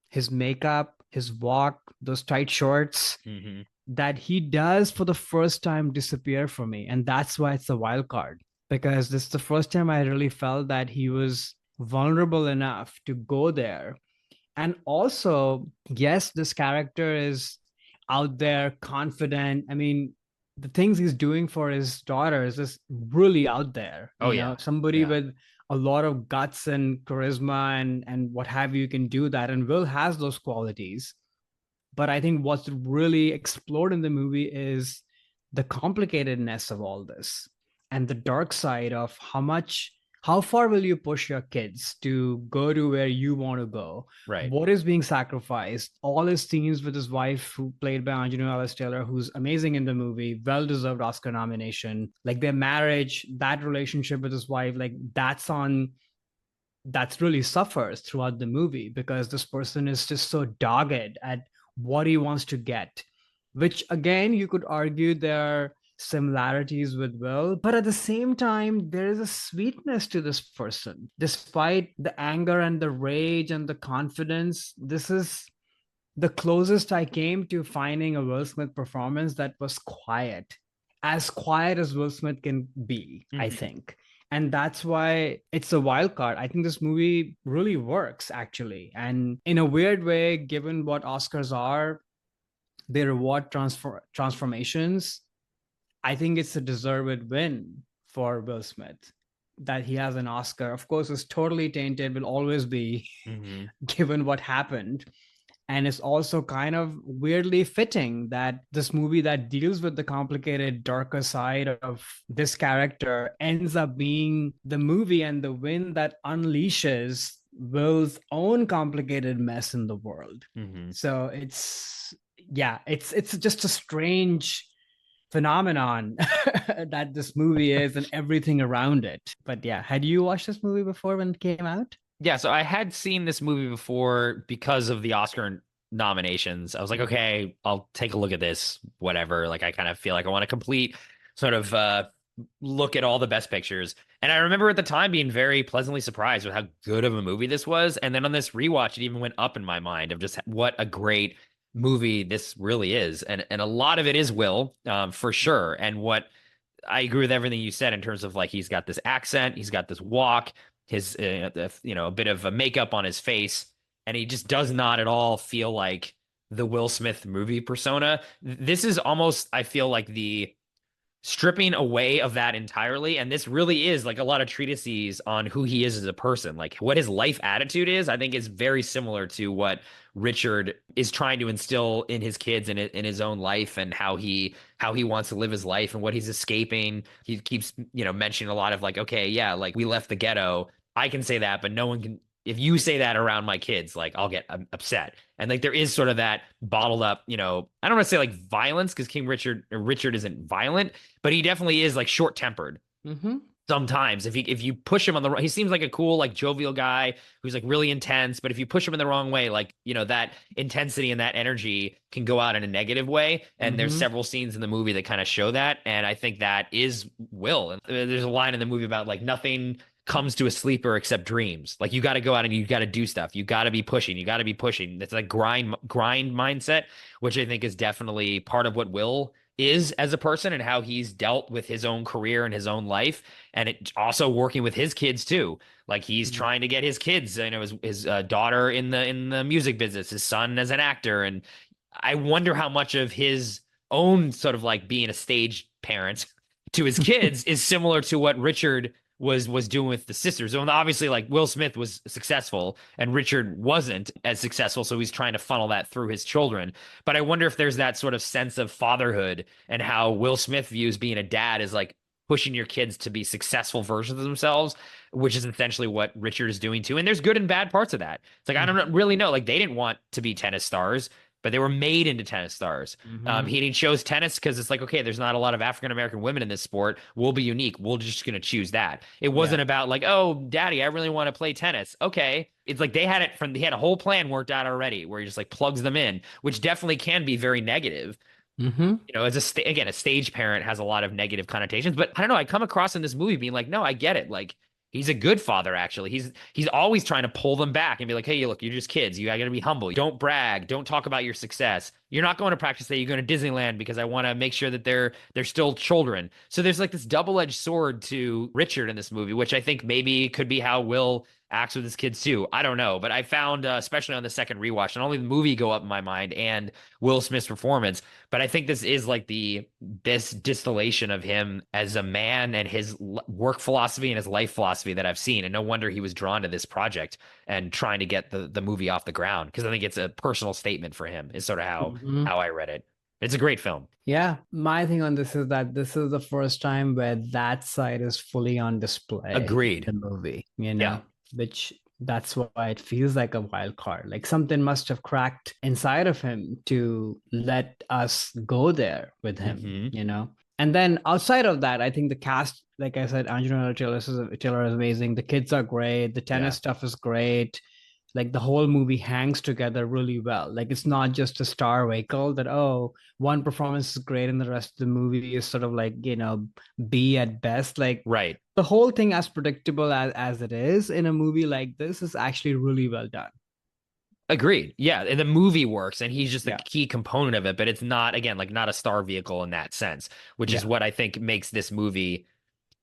his makeup, his walk, those tight shorts, Mm-hmm. that he does for the first time disappear for me. And that's why it's a wild card, because this is the first time I really felt that he was vulnerable enough to go there. And also, yes, this character is out there, confident. I mean, the things he's doing for his daughter is just really out there. Oh yeah. Somebody Yeah. with a lot of guts and charisma and what have you can do that. And Will has those qualities. But I think what's really explored in the movie is the complicatedness of all this and the dark side of how far will you push your kids to go to where you want to go? Right. What is being sacrificed? All his scenes with his wife, who played by Angelina Ellis Taylor, who's amazing in the movie, well-deserved Oscar nomination. Like their marriage, that relationship with his wife, like that's really suffers throughout the movie because this person is just so dogged at what he wants to get, which again, you could argue there are similarities with Will, but at the same time, there is a sweetness to this person. Despite the anger and the rage and the confidence, this is the closest I came to finding a Will Smith performance that was quiet, as quiet as Will Smith can be, I think. And that's why it's a wild card. I think this movie really works, actually. And in a weird way, given what Oscars are, they reward transformations. I think it's a deserved win for Will Smith. That he has an Oscar, of course, is totally tainted, will always be, Mm-hmm. given what happened. And it's also kind of weirdly fitting that this movie that deals with the complicated, darker side of this character ends up being the movie and the win that unleashes Will's own complicated mess in the world. Mm-hmm. So it's just a strange phenomenon that this movie is and everything around it. But yeah, had you watched this movie before when it came out? Yeah, so I had seen this movie before because of the Oscar nominations. I was like, okay, I'll take a look at this, whatever. Like, I kind of feel like I want to complete sort of look at all the best pictures. And I remember at the time being very pleasantly surprised with how good of a movie this was. And then on this rewatch, it even went up in my mind of just what a great movie this really is. And a lot of it is Will, for sure. And what I agree with everything you said in terms of like he's got this accent, he's got this walk, his a bit of a makeup on his face, and he just does not at all feel like the Will Smith movie persona. This is almost, I feel like, the stripping away of that entirely. And this really is like a lot of treatises on who he is as a person, like what his life attitude is. I think is very similar to what Richard is trying to instill in his kids and in his own life, and how he wants to live his life and what he's escaping. He keeps mentioning a lot of like, okay, yeah, like we left the ghetto. I can say that, but no one can. If you say that around my kids, like I'll get upset. And like there is sort of that bottled up, I don't want to say like violence, because Richard isn't violent, but he definitely is like short tempered. Mm-hmm. Sometimes if you push him on the he seems like a cool, like jovial guy who's like really intense, but if you push him in the wrong way, like that intensity and that energy can go out in a negative way. And there's several scenes in the movie that kind of show that, and I think that is Will. And there's a line in the movie about like nothing comes to a sleeper except dreams. Like you got to go out and you got to do stuff. You got to be pushing. You got to be pushing. It's like grind mindset, which I think is definitely part of what Will is as a person and how he's dealt with his own career and his own life, and it also working with his kids too. Like he's Mhm. trying to get his kids, his daughter in the music business, his son as an actor, and I wonder how much of his own sort of like being a stage parent to his kids is similar to what Richard was doing with the sisters. And obviously, like Will Smith was successful and Richard wasn't as successful, so he's trying to funnel that through his children. But I wonder if there's that sort of sense of fatherhood and how Will Smith views being a dad is like pushing your kids to be successful versions of themselves, which is essentially what Richard is doing too. And there's good and bad parts of that. It's like I don't really know. Like they didn't want to be tennis stars, but they were made into tennis stars. Mhm. He chose tennis because it's like, okay, there's not a lot of African American women in this sport. We'll be unique. We're just going to choose that. It Yeah. wasn't about like, oh, daddy, I really want to play tennis. Okay. It's like they had a whole plan worked out already where he just like plugs them in, which definitely can be very negative. Mhm. As a stage parent has a lot of negative connotations, but I don't know. I come across in this movie being like, no, I get it. Like he's a good father, actually. He's always trying to pull them back and be like, hey, look, you're just kids. You gotta be humble. Don't brag. Don't talk about your success. You're not going to practice day. You're going to Disneyland because I want to make sure that they're still children. So there's like this double-edged sword to Richard in this movie, which I think maybe could be how Will acts with his kids too. I don't know, but I found, especially on the second rewatch, not only the movie go up in my mind and Will Smith's performance, but I think this is like the best distillation of him as a man and his work philosophy and his life philosophy that I've seen. And no wonder he was drawn to this project and trying to get the movie off the ground, because I think it's a personal statement for him. Is sort of Mhm. how I read it. It's a great film. Yeah, my thing on this is that this is the first time where that side is fully on display in Agreed. the movie, Yeah. which that's why it feels like a wild card. Like something must have cracked inside of him to let us go there with Hmm. him. And then outside of that, I think the cast, like I said, Taylor is amazing. The kids are great. The Yeah. tennis stuff is great. Like the whole movie hangs together really well. Like it's not just a star vehicle that, oh, one performance is great and the rest of the movie is sort of like, B at best. Like Right. the whole thing, as predictable as it is in a movie like this, is actually really well done. Agreed. Yeah, and the movie works, and he's just a Yeah. key component of it, but it's not, again, like not a star vehicle in that sense, which is Yeah. what I think makes this movie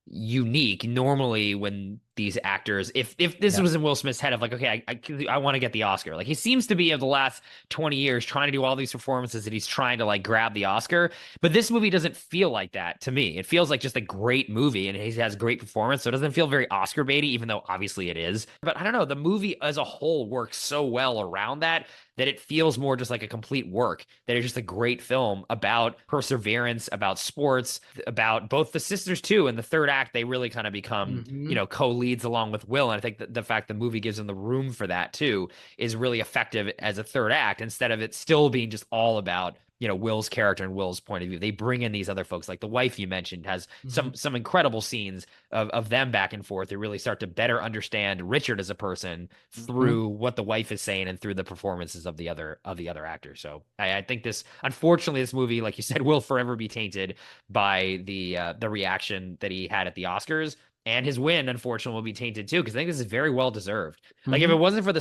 unique. Normally, when these actors, if this Yeah. was in Will Smith's head of like, okay, I want to get the Oscar. Like he seems to be of the last 20 years trying to do all these performances that he's trying to like grab the Oscar. But this movie doesn't feel like that to me. It feels like just a great movie, and he has great performance. So it doesn't feel very Oscar baity, even though obviously it is. But I don't know, the movie as a whole works so well around that it feels more just like a complete work, that it's just a great film about perseverance, about sports, about both the sisters too. In the third act, they really kind of become, Mhm. co-leads along with Will. And I think that the fact the movie gives them the room for that too is really effective as a third act, instead of it still being just all about, Will's character and Will's point of view. They bring in these other folks, like the wife you mentioned has Mhm. some incredible scenes of them back and forth. They really start to better understand Richard as a person Mhm. through what the wife is saying and through the performances of the other actors. So I think this, unfortunately, this movie, like you said, will forever be tainted by the reaction that he had at the Oscars. And his win, unfortunately, will be tainted too, because I think this is very well deserved. Like if it Mhm. wasn't for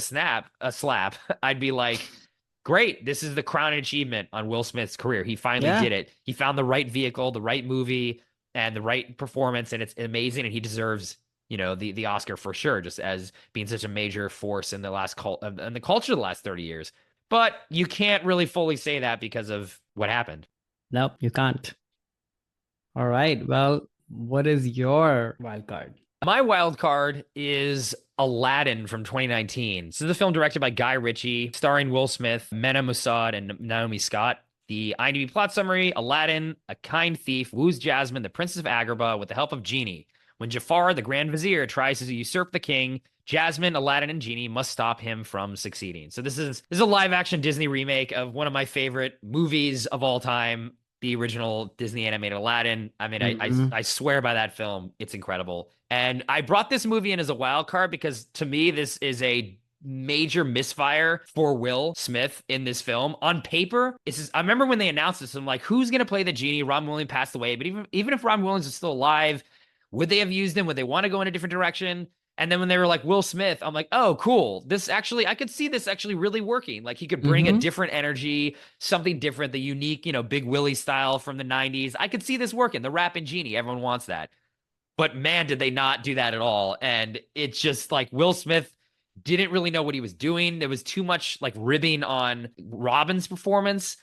a slap, I'd be like, great, this is the crowning achievement on Will Smith's career. He finally Yeah. did it. He found the right vehicle, the right movie, and the right performance, and it's amazing. And he deserves, the Oscar for sure, just as being such a major force in in the culture of the last 30 years. But you can't really fully say that because of what happened. Nope, you can't. All right. Well, what is your wild card? My wild card is Aladdin from 2019. This is the film directed by Guy Ritchie, starring Will Smith, Mena Massoud, and Naomi Scott. The IMDb plot summary: Aladdin, a kind thief, woos Jasmine, the Princess of Agrabah, with the help of Genie. When Jafar, the Grand Vizier, tries to usurp the king, Jasmine, Aladdin, and Genie must stop him from succeeding. So this is a live action Disney remake of one of my favorite movies of all time, the original Disney animated Aladdin. I mean, Mhm. I swear by that film. It's incredible. And I brought this movie in as a wild card because to me, this is a major misfire for Will Smith in this film. On paper, I remember when they announced this, I'm like, who's gonna play the genie? Robin Williams passed away, but even if Robin Williams is still alive, would they have used him? Would they want to go in a different direction? And then when they were like Will Smith, I'm like, oh, cool. This actually, I could see this actually really working. Like he could bring a Mm-hmm. different energy, something different, the unique, Big Willie style from the 90s. I could see this working. The rapping genie, everyone wants that. But man, did they not do that at all. And it's just like Will Smith didn't really know what he was doing. There was too much like ribbing on Robin's performance.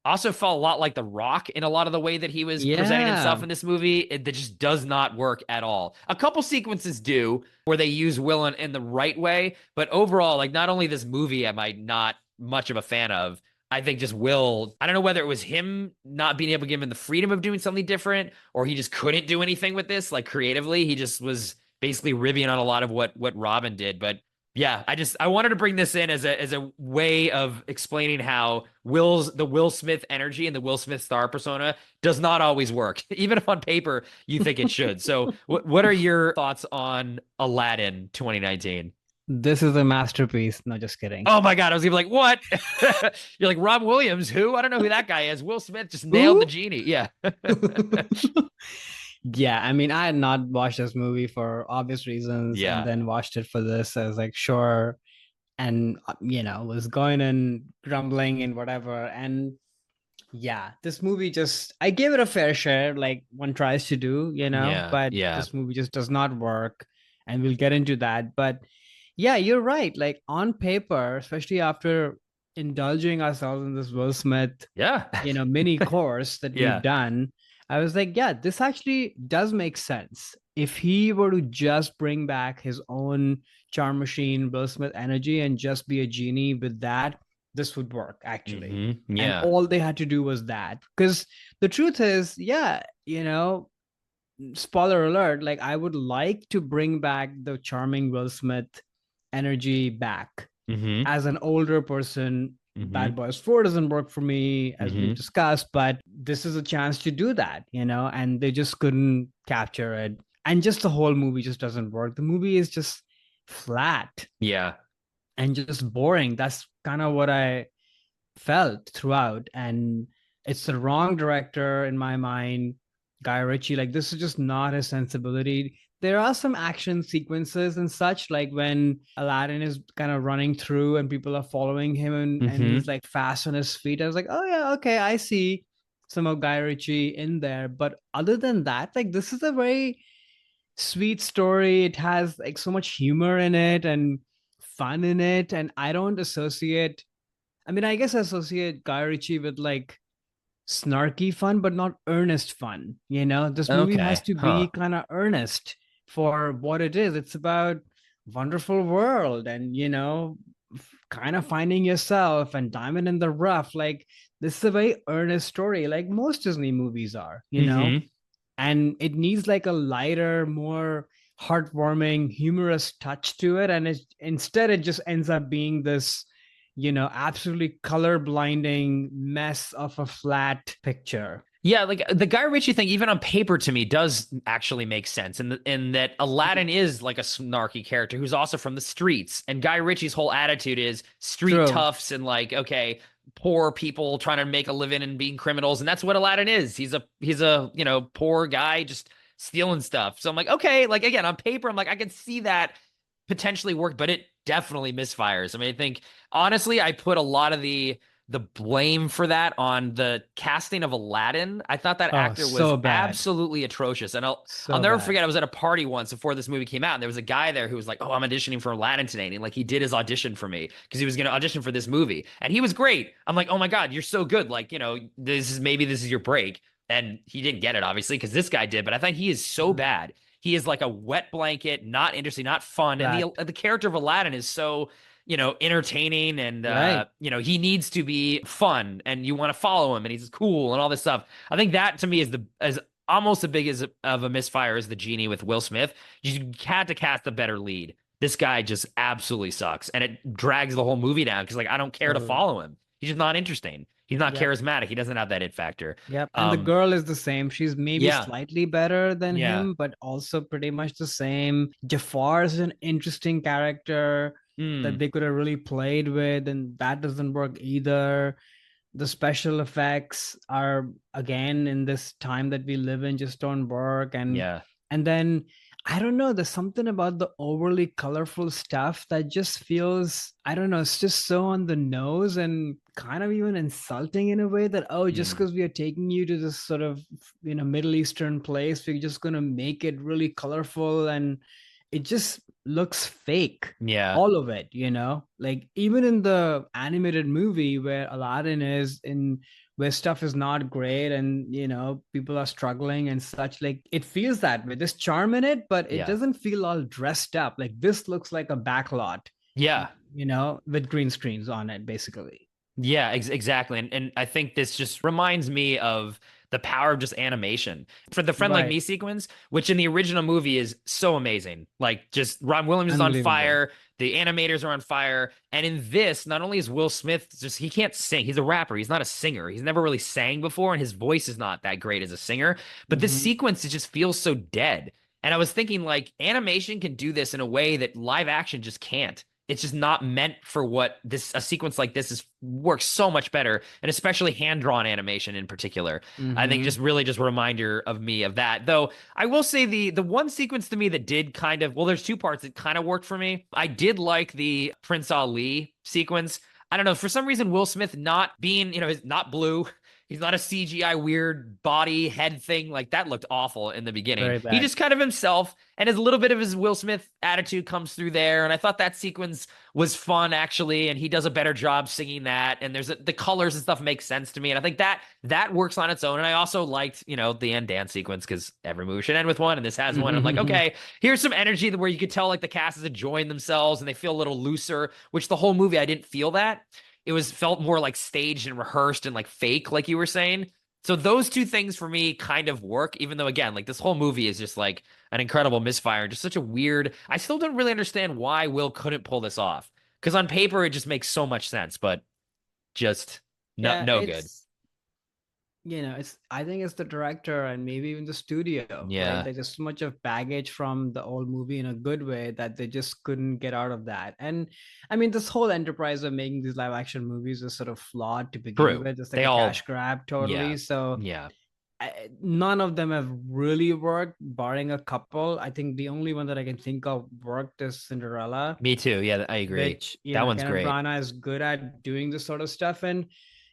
Also felt a lot like The Rock in a lot of the way that he was presenting himself Yeah. in this movie. That just does not work at all. A couple sequences do where they use Will in the right way, but overall, like not only this movie am I not much of a fan of, I think just Will, I don't know whether it was him not being able to give him the freedom of doing something different or he just couldn't do anything with this, like creatively. He just was basically ribbing on a lot of what Robin did. But yeah, I wanted to bring this in as a way of explaining how the Will Smith energy and the Will Smith star persona does not always work, even if on paper you think it should. So, what are your thoughts on Aladdin 2019? This is a masterpiece. No, just kidding. Oh my God, I was gonna be like, what? You're like Rob Williams, who? I don't know who that guy is. Will Smith just nailed the Who? genie. Yeah. Yeah, I mean, I had not watched this movie for obvious reasons, and Yeah. then watched it for this. I was like, sure, and was going and grumbling and whatever. And yeah, this movie just, I gave it a fair share, like one tries to do, Yeah. but Yeah. this movie just does not work, and we'll get into that. But yeah, you're right. Like on paper, especially after indulging ourselves in this Will Smith, Yeah. mini course that we've Yeah. done, I was like, yeah, this actually does make sense. If he were to just bring back his own charm machine, Will Smith energy, and just be a genie with that, this would work actually. And Yeah. all they had to do was that. Because the truth is, yeah, spoiler alert, like I would like to bring back the charming Will Smith energy back hmm as an older person. Bad hmm Boys 4 doesn't work for me, as we've hmm discussed, but this is a chance to do that, and they just couldn't capture it. And just the whole movie just doesn't work. The movie is just flat Yeah. and just boring. That's kind of what I felt throughout. And it's the wrong director in my mind, Guy Ritchie. Like, this is just not his sensibility. There are some action sequences and such, like when Aladdin is kind of running through and people are following him, and hmm he's like fast on his feet. I was like, oh yeah, okay, I see some of Guy Ritchie in there. But other than that, like, this is a very sweet story. It has like so much humor in it and fun in it. And I don't associate, I mean, I guess I associate Guy Ritchie with like snarky fun, but not earnest fun. This movie has Okay. to be Huh. kind of earnest for what it is. It's about wonderful world and, kind of finding yourself and diamond in the rough. Like, this is a very earnest story, like most Disney movies are. hmm And it needs like a lighter, more heartwarming, humorous touch to it. And instead it just ends up being this, absolutely color blinding mess of a flat picture. Yeah, like the Guy Ritchie thing, even on paper to me, does actually make sense. In that Aladdin is like a snarky character who's also from the streets. And Guy Ritchie's whole attitude is street True. toughs and like, okay, poor people trying to make a living and being criminals. And that's what Aladdin is. He's a poor guy just stealing stuff. So I'm like, okay, like again, on paper, I'm like, I can see that potentially work, but it definitely misfires. I mean, I think honestly, I put a lot of the blame for that on the casting of Aladdin. I thought that Oh, actor was so bad. absolutely atrocious. And I'll So never bad. forget I was at a party once before this movie came out, and there was a guy there who was like, "Oh, I'm auditioning for Aladdin today." And like he did his audition for me because he was going to audition for this movie. And he was great. I'm like, "Oh my God, you're so good. Like, this is your break." And he didn't get it, obviously, because this guy did. But I think he is so bad. He is like a wet blanket, not interesting, not fun. And Flat. the character of Aladdin is so entertaining and Right. he needs to be fun and you want to follow him and he's cool and all this stuff. I think that to me is the as almost as big as of a misfire as the genie with Will Smith. You had to cast a better lead. This guy just absolutely sucks and it drags the whole movie down because like I don't care to Totally. follow him. He's just not interesting. He's not Yep. charismatic. He doesn't have that it factor. Yep. And the Um, girl is the same. She's maybe yeah, slightly better than yeah. him, but also pretty much the same. Jafar is an interesting character that Mm, they could have really played with, and that doesn't work either. The special effects are, again, in this time that we live in, just don't work. and yeah. and then I don't know. There's something about the overly colorful stuff that just feels, I don't know, it's just so on the nose and kind of even insulting in a way that, oh, just Mm, because we are taking you to this sort of, Middle Eastern place, we're just going to make it really colorful and it just looks fake. yeah. All of it, like even in the animated movie where Aladdin is in, where stuff is not great and people are struggling and such, like it feels that way, there's charm in it, but it Yeah. doesn't feel all dressed up. Like this looks like a backlot, Yeah. with green screens on it basically. Yeah, exactly. And I think this just reminds me of the power of just animation. For the Friend Like Right. Me sequence, which in the original movie is so amazing. Like just Ron Williams is on Unbelievable. fire, the animators are on fire. And in this, not only is Will Smith just he can't sing. He's a rapper. He's not a singer. He's never really sang before, and his voice is not that great as a singer. But this Hmm. sequence, it just feels so dead. And I was thinking like animation can do this in a way that live action just can't. It's just not meant for what this a sequence like this is works so much better, and especially hand-drawn animation in particular. I think Hmm. just really just a reminder of me of that. Though I will say the one sequence to me that did kind of, well, there's two parts that kind of worked for me. I did like the Prince Ali sequence. I don't know, for some reason Will Smith not being, he's not blue. He's not a CGI weird body head thing. Like that looked awful in the beginning. Very He bad. just kind of himself, and his little bit of his Will Smith attitude comes through there. And I thought that sequence was fun actually, and he does a better job singing that. And the colors and stuff make sense to me, and I think that works on its own. And I also liked, the end dance sequence because every movie should end with one, and this has one. I'm like, okay, here's some energy where you could tell like the cast is enjoying themselves and they feel a little looser. Which the whole movie I didn't feel that. It was felt more like staged and rehearsed and like fake, like you were saying. So those two things for me kind of work, even though again, like this whole movie is just like an incredible misfire and just such a weird. I still don't really understand why Will couldn't pull this off. Because on paper it just makes so much sense, but just Yeah, no good. it's it's, I think it's the director and maybe even the studio, right? Yeah. There's just so much of baggage from the old movie in a good way that they just couldn't get out of that. And I mean, this whole enterprise of making these live action movies is sort of flawed to begin True. with. It's like They a cash all grab, yeah. totally. So Yeah. none of them have really worked, barring a couple. I think the only one that I can think of worked is Cinderella, Me too. Yeah, I agree. which That one's Kenneth great. Branagh is good at doing this sort of stuff. And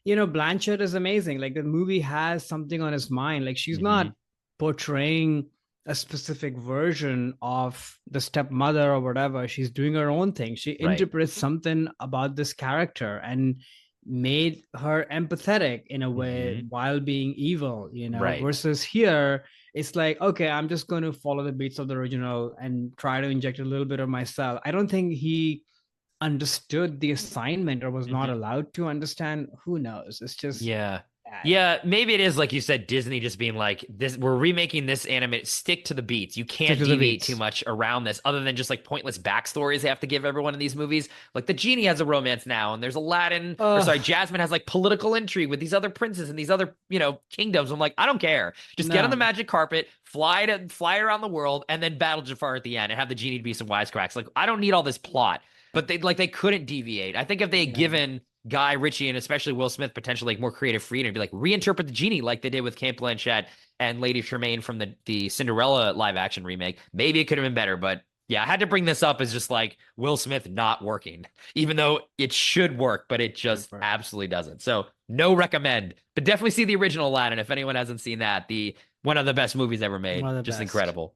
Blanchett is amazing. Like the movie has something on his mind. Like she's Hmm. not portraying a specific version of the stepmother or whatever. She's doing her own thing. She Right. interprets something about this character and made her empathetic in a way Hmm. while being evil, Right. versus here it's like, okay, I'm just going to follow the beats of the original and try to inject a little bit of myself. I don't think he understood the assignment or was not Hmm. allowed to understand. Who knows? It's just Yeah. bad. Yeah, maybe it is like you said, Disney just being like, this, we're remaking this anime, stick to the beats. You Stick can't to the deviate too beats. much around this, other than just like pointless backstories they have to give everyone in these movies. Like the genie has a romance now, and there's Aladdin, or sorry, Oh, Jasmine has like political intrigue with these other princes and these other, kingdoms. I'm like, I don't care. Just get on the no. magic carpet, fly around the world, and then battle Jafar at the end and have the genie be some wisecracks. Like, I don't need all this plot. But they couldn't deviate. I think if they had Yeah. given Guy Ritchie and especially Will Smith potentially like more creative freedom, be like reinterpret the genie like they did with Kate Blanchett and Lady Tremaine from the Cinderella live action remake. Maybe it could have been better, but yeah, I had to bring this up as just like Will Smith not working, even though it should work, but it just Super. absolutely doesn't. So no recommend, but definitely see the original Aladdin if anyone hasn't seen that. The one of the best movies ever made, One of the just best. incredible.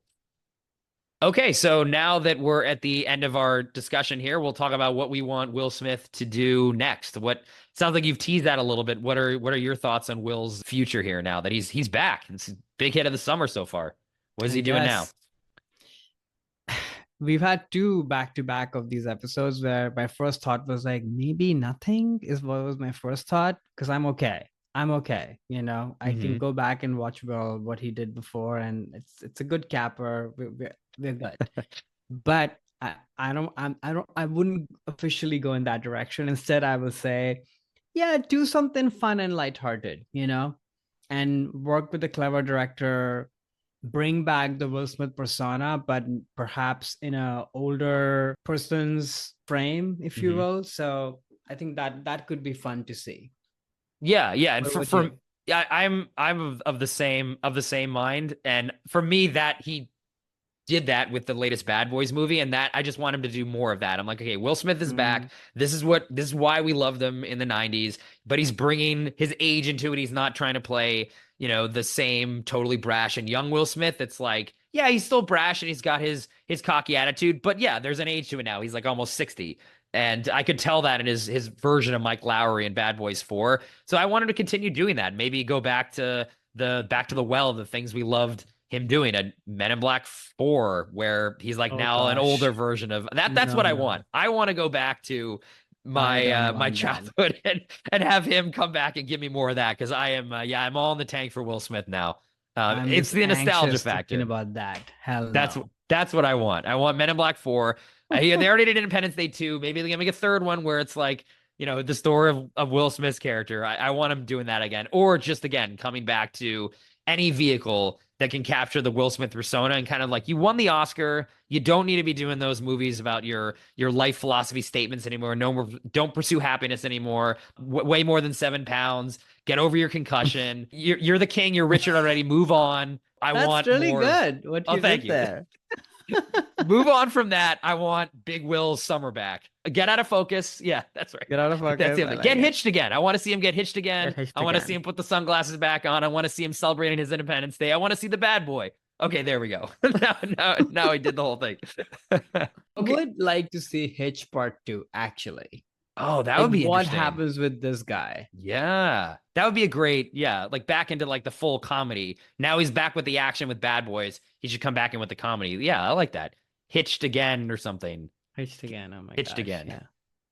Okay, so now that we're at the end of our discussion here, we'll talk about what we want Will Smith to do next. What sounds like you've teased that a little bit. What are your thoughts on Will's future here now that he's back? It's a big hit of the summer so far. What is I he doing now? guess we've had two back to back of these episodes where my first thought was like, maybe nothing is what was my first thought, because I'm okay. I'm okay. I can Hmm. go back and watch well what he did before, and it's a good capper. We're good. But I wouldn't officially go in that direction. Instead, I will say, yeah, do something fun and lighthearted, and work with a clever director, bring back the Will Smith persona, but perhaps in a older person's frame, if you Hmm. will. So I think that could be fun to see. Yeah, yeah, and What for about for you? yeah, I'm of the same mind, and for me that he did that with the latest Bad Boys movie, and that I just want him to do more of that. I'm like, okay, Will Smith is back. This is why we loved him in the 90s, but he's bringing his age into it. He's not trying to play, the same totally brash and young Will Smith. It's like, yeah, he's still brash and he's got his cocky attitude, but yeah, there's an age to it now. He's like almost 60. And I could tell that in his version of Mike Lowry in Bad Boys 4. So I wanted to continue doing that. Maybe go back to the well, the things we loved him doing at Men in Black 4, where he's like an older version of that. That's what I want. I want to go back to my childhood and have him come back and give me more of that, because I'm all in the tank for Will Smith now. It's the nostalgia factor about that. Hell that's what I want. I want Men in Black 4. They already did Independence Day 2. Maybe they're gonna make a third one where it's like, the story of Will Smith's character. I want him doing that again, or just again coming back to any vehicle that can capture the Will Smith persona, and kind of like, you won the Oscar. You don't need to be doing those movies about your life philosophy statements anymore. No more. Don't pursue happiness anymore. Weigh more than 7 pounds. Get over your concussion. You're the king. You're Richard already. Move on. That's really more. Good. What you did there. Move on from that. I want Big Will's summer back. Get out of focus. Yeah, that's right. Get out of focus. That's it. Get hitched again. I want to see him get hitched again. I want to see him put the sunglasses back on. I want to see him celebrating his Independence Day. I want to see the bad boy. Okay, there we go. now I did the whole thing. Okay. I would like to see Hitch Part 2, actually. Oh, that would be what interesting. happens with this guy. Yeah, that would be a great, like back into like the full comedy. Now he's back with the action with Bad Boys. He should come back in with the comedy. Yeah, I like that. Hitched again or something. Hitched again. Oh my Hitched gosh, again. Yeah.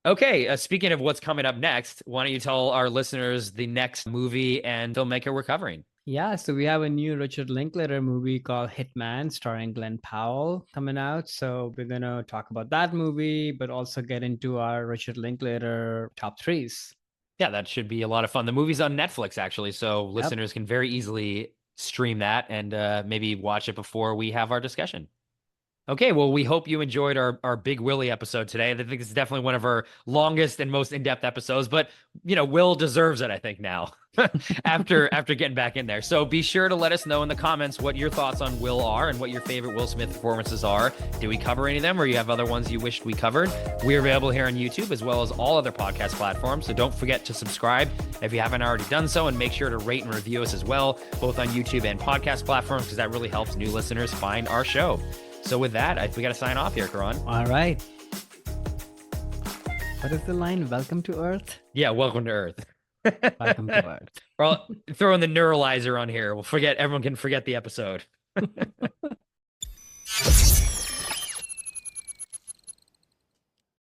Okay, speaking of what's coming up next, why don't you tell our listeners the next movie and filmmaker we're covering? Yeah, so we have a new Richard Linklater movie called Hitman, starring Glenn Powell, coming out. So we're going to talk about that movie, but also get into our Richard Linklater top threes. Yeah, that should be a lot of fun. The movie's on Netflix, actually, so listeners can very easily stream that and maybe watch it before we have our discussion. Okay, well, we hope you enjoyed our Big Willie episode today. I think it's definitely one of our longest and most in-depth episodes, but, Will deserves it, I think, now, after getting back in there. So be sure to let us know in the comments what your thoughts on Will are and what your favorite Will Smith performances are. Did we cover any of them, or you have other ones you wished we covered? We're available here on YouTube as well as all other podcast platforms, so don't forget to subscribe if you haven't already done so, and make sure to rate and review us as well, both on YouTube and podcast platforms, because that really helps new listeners find our show. So with that, we got to sign off here, Karan. All right. What is the line? Welcome to Earth? Yeah, welcome to Earth. Welcome to Earth. Or I'll throw in the neuralizer on here. Everyone can forget the episode.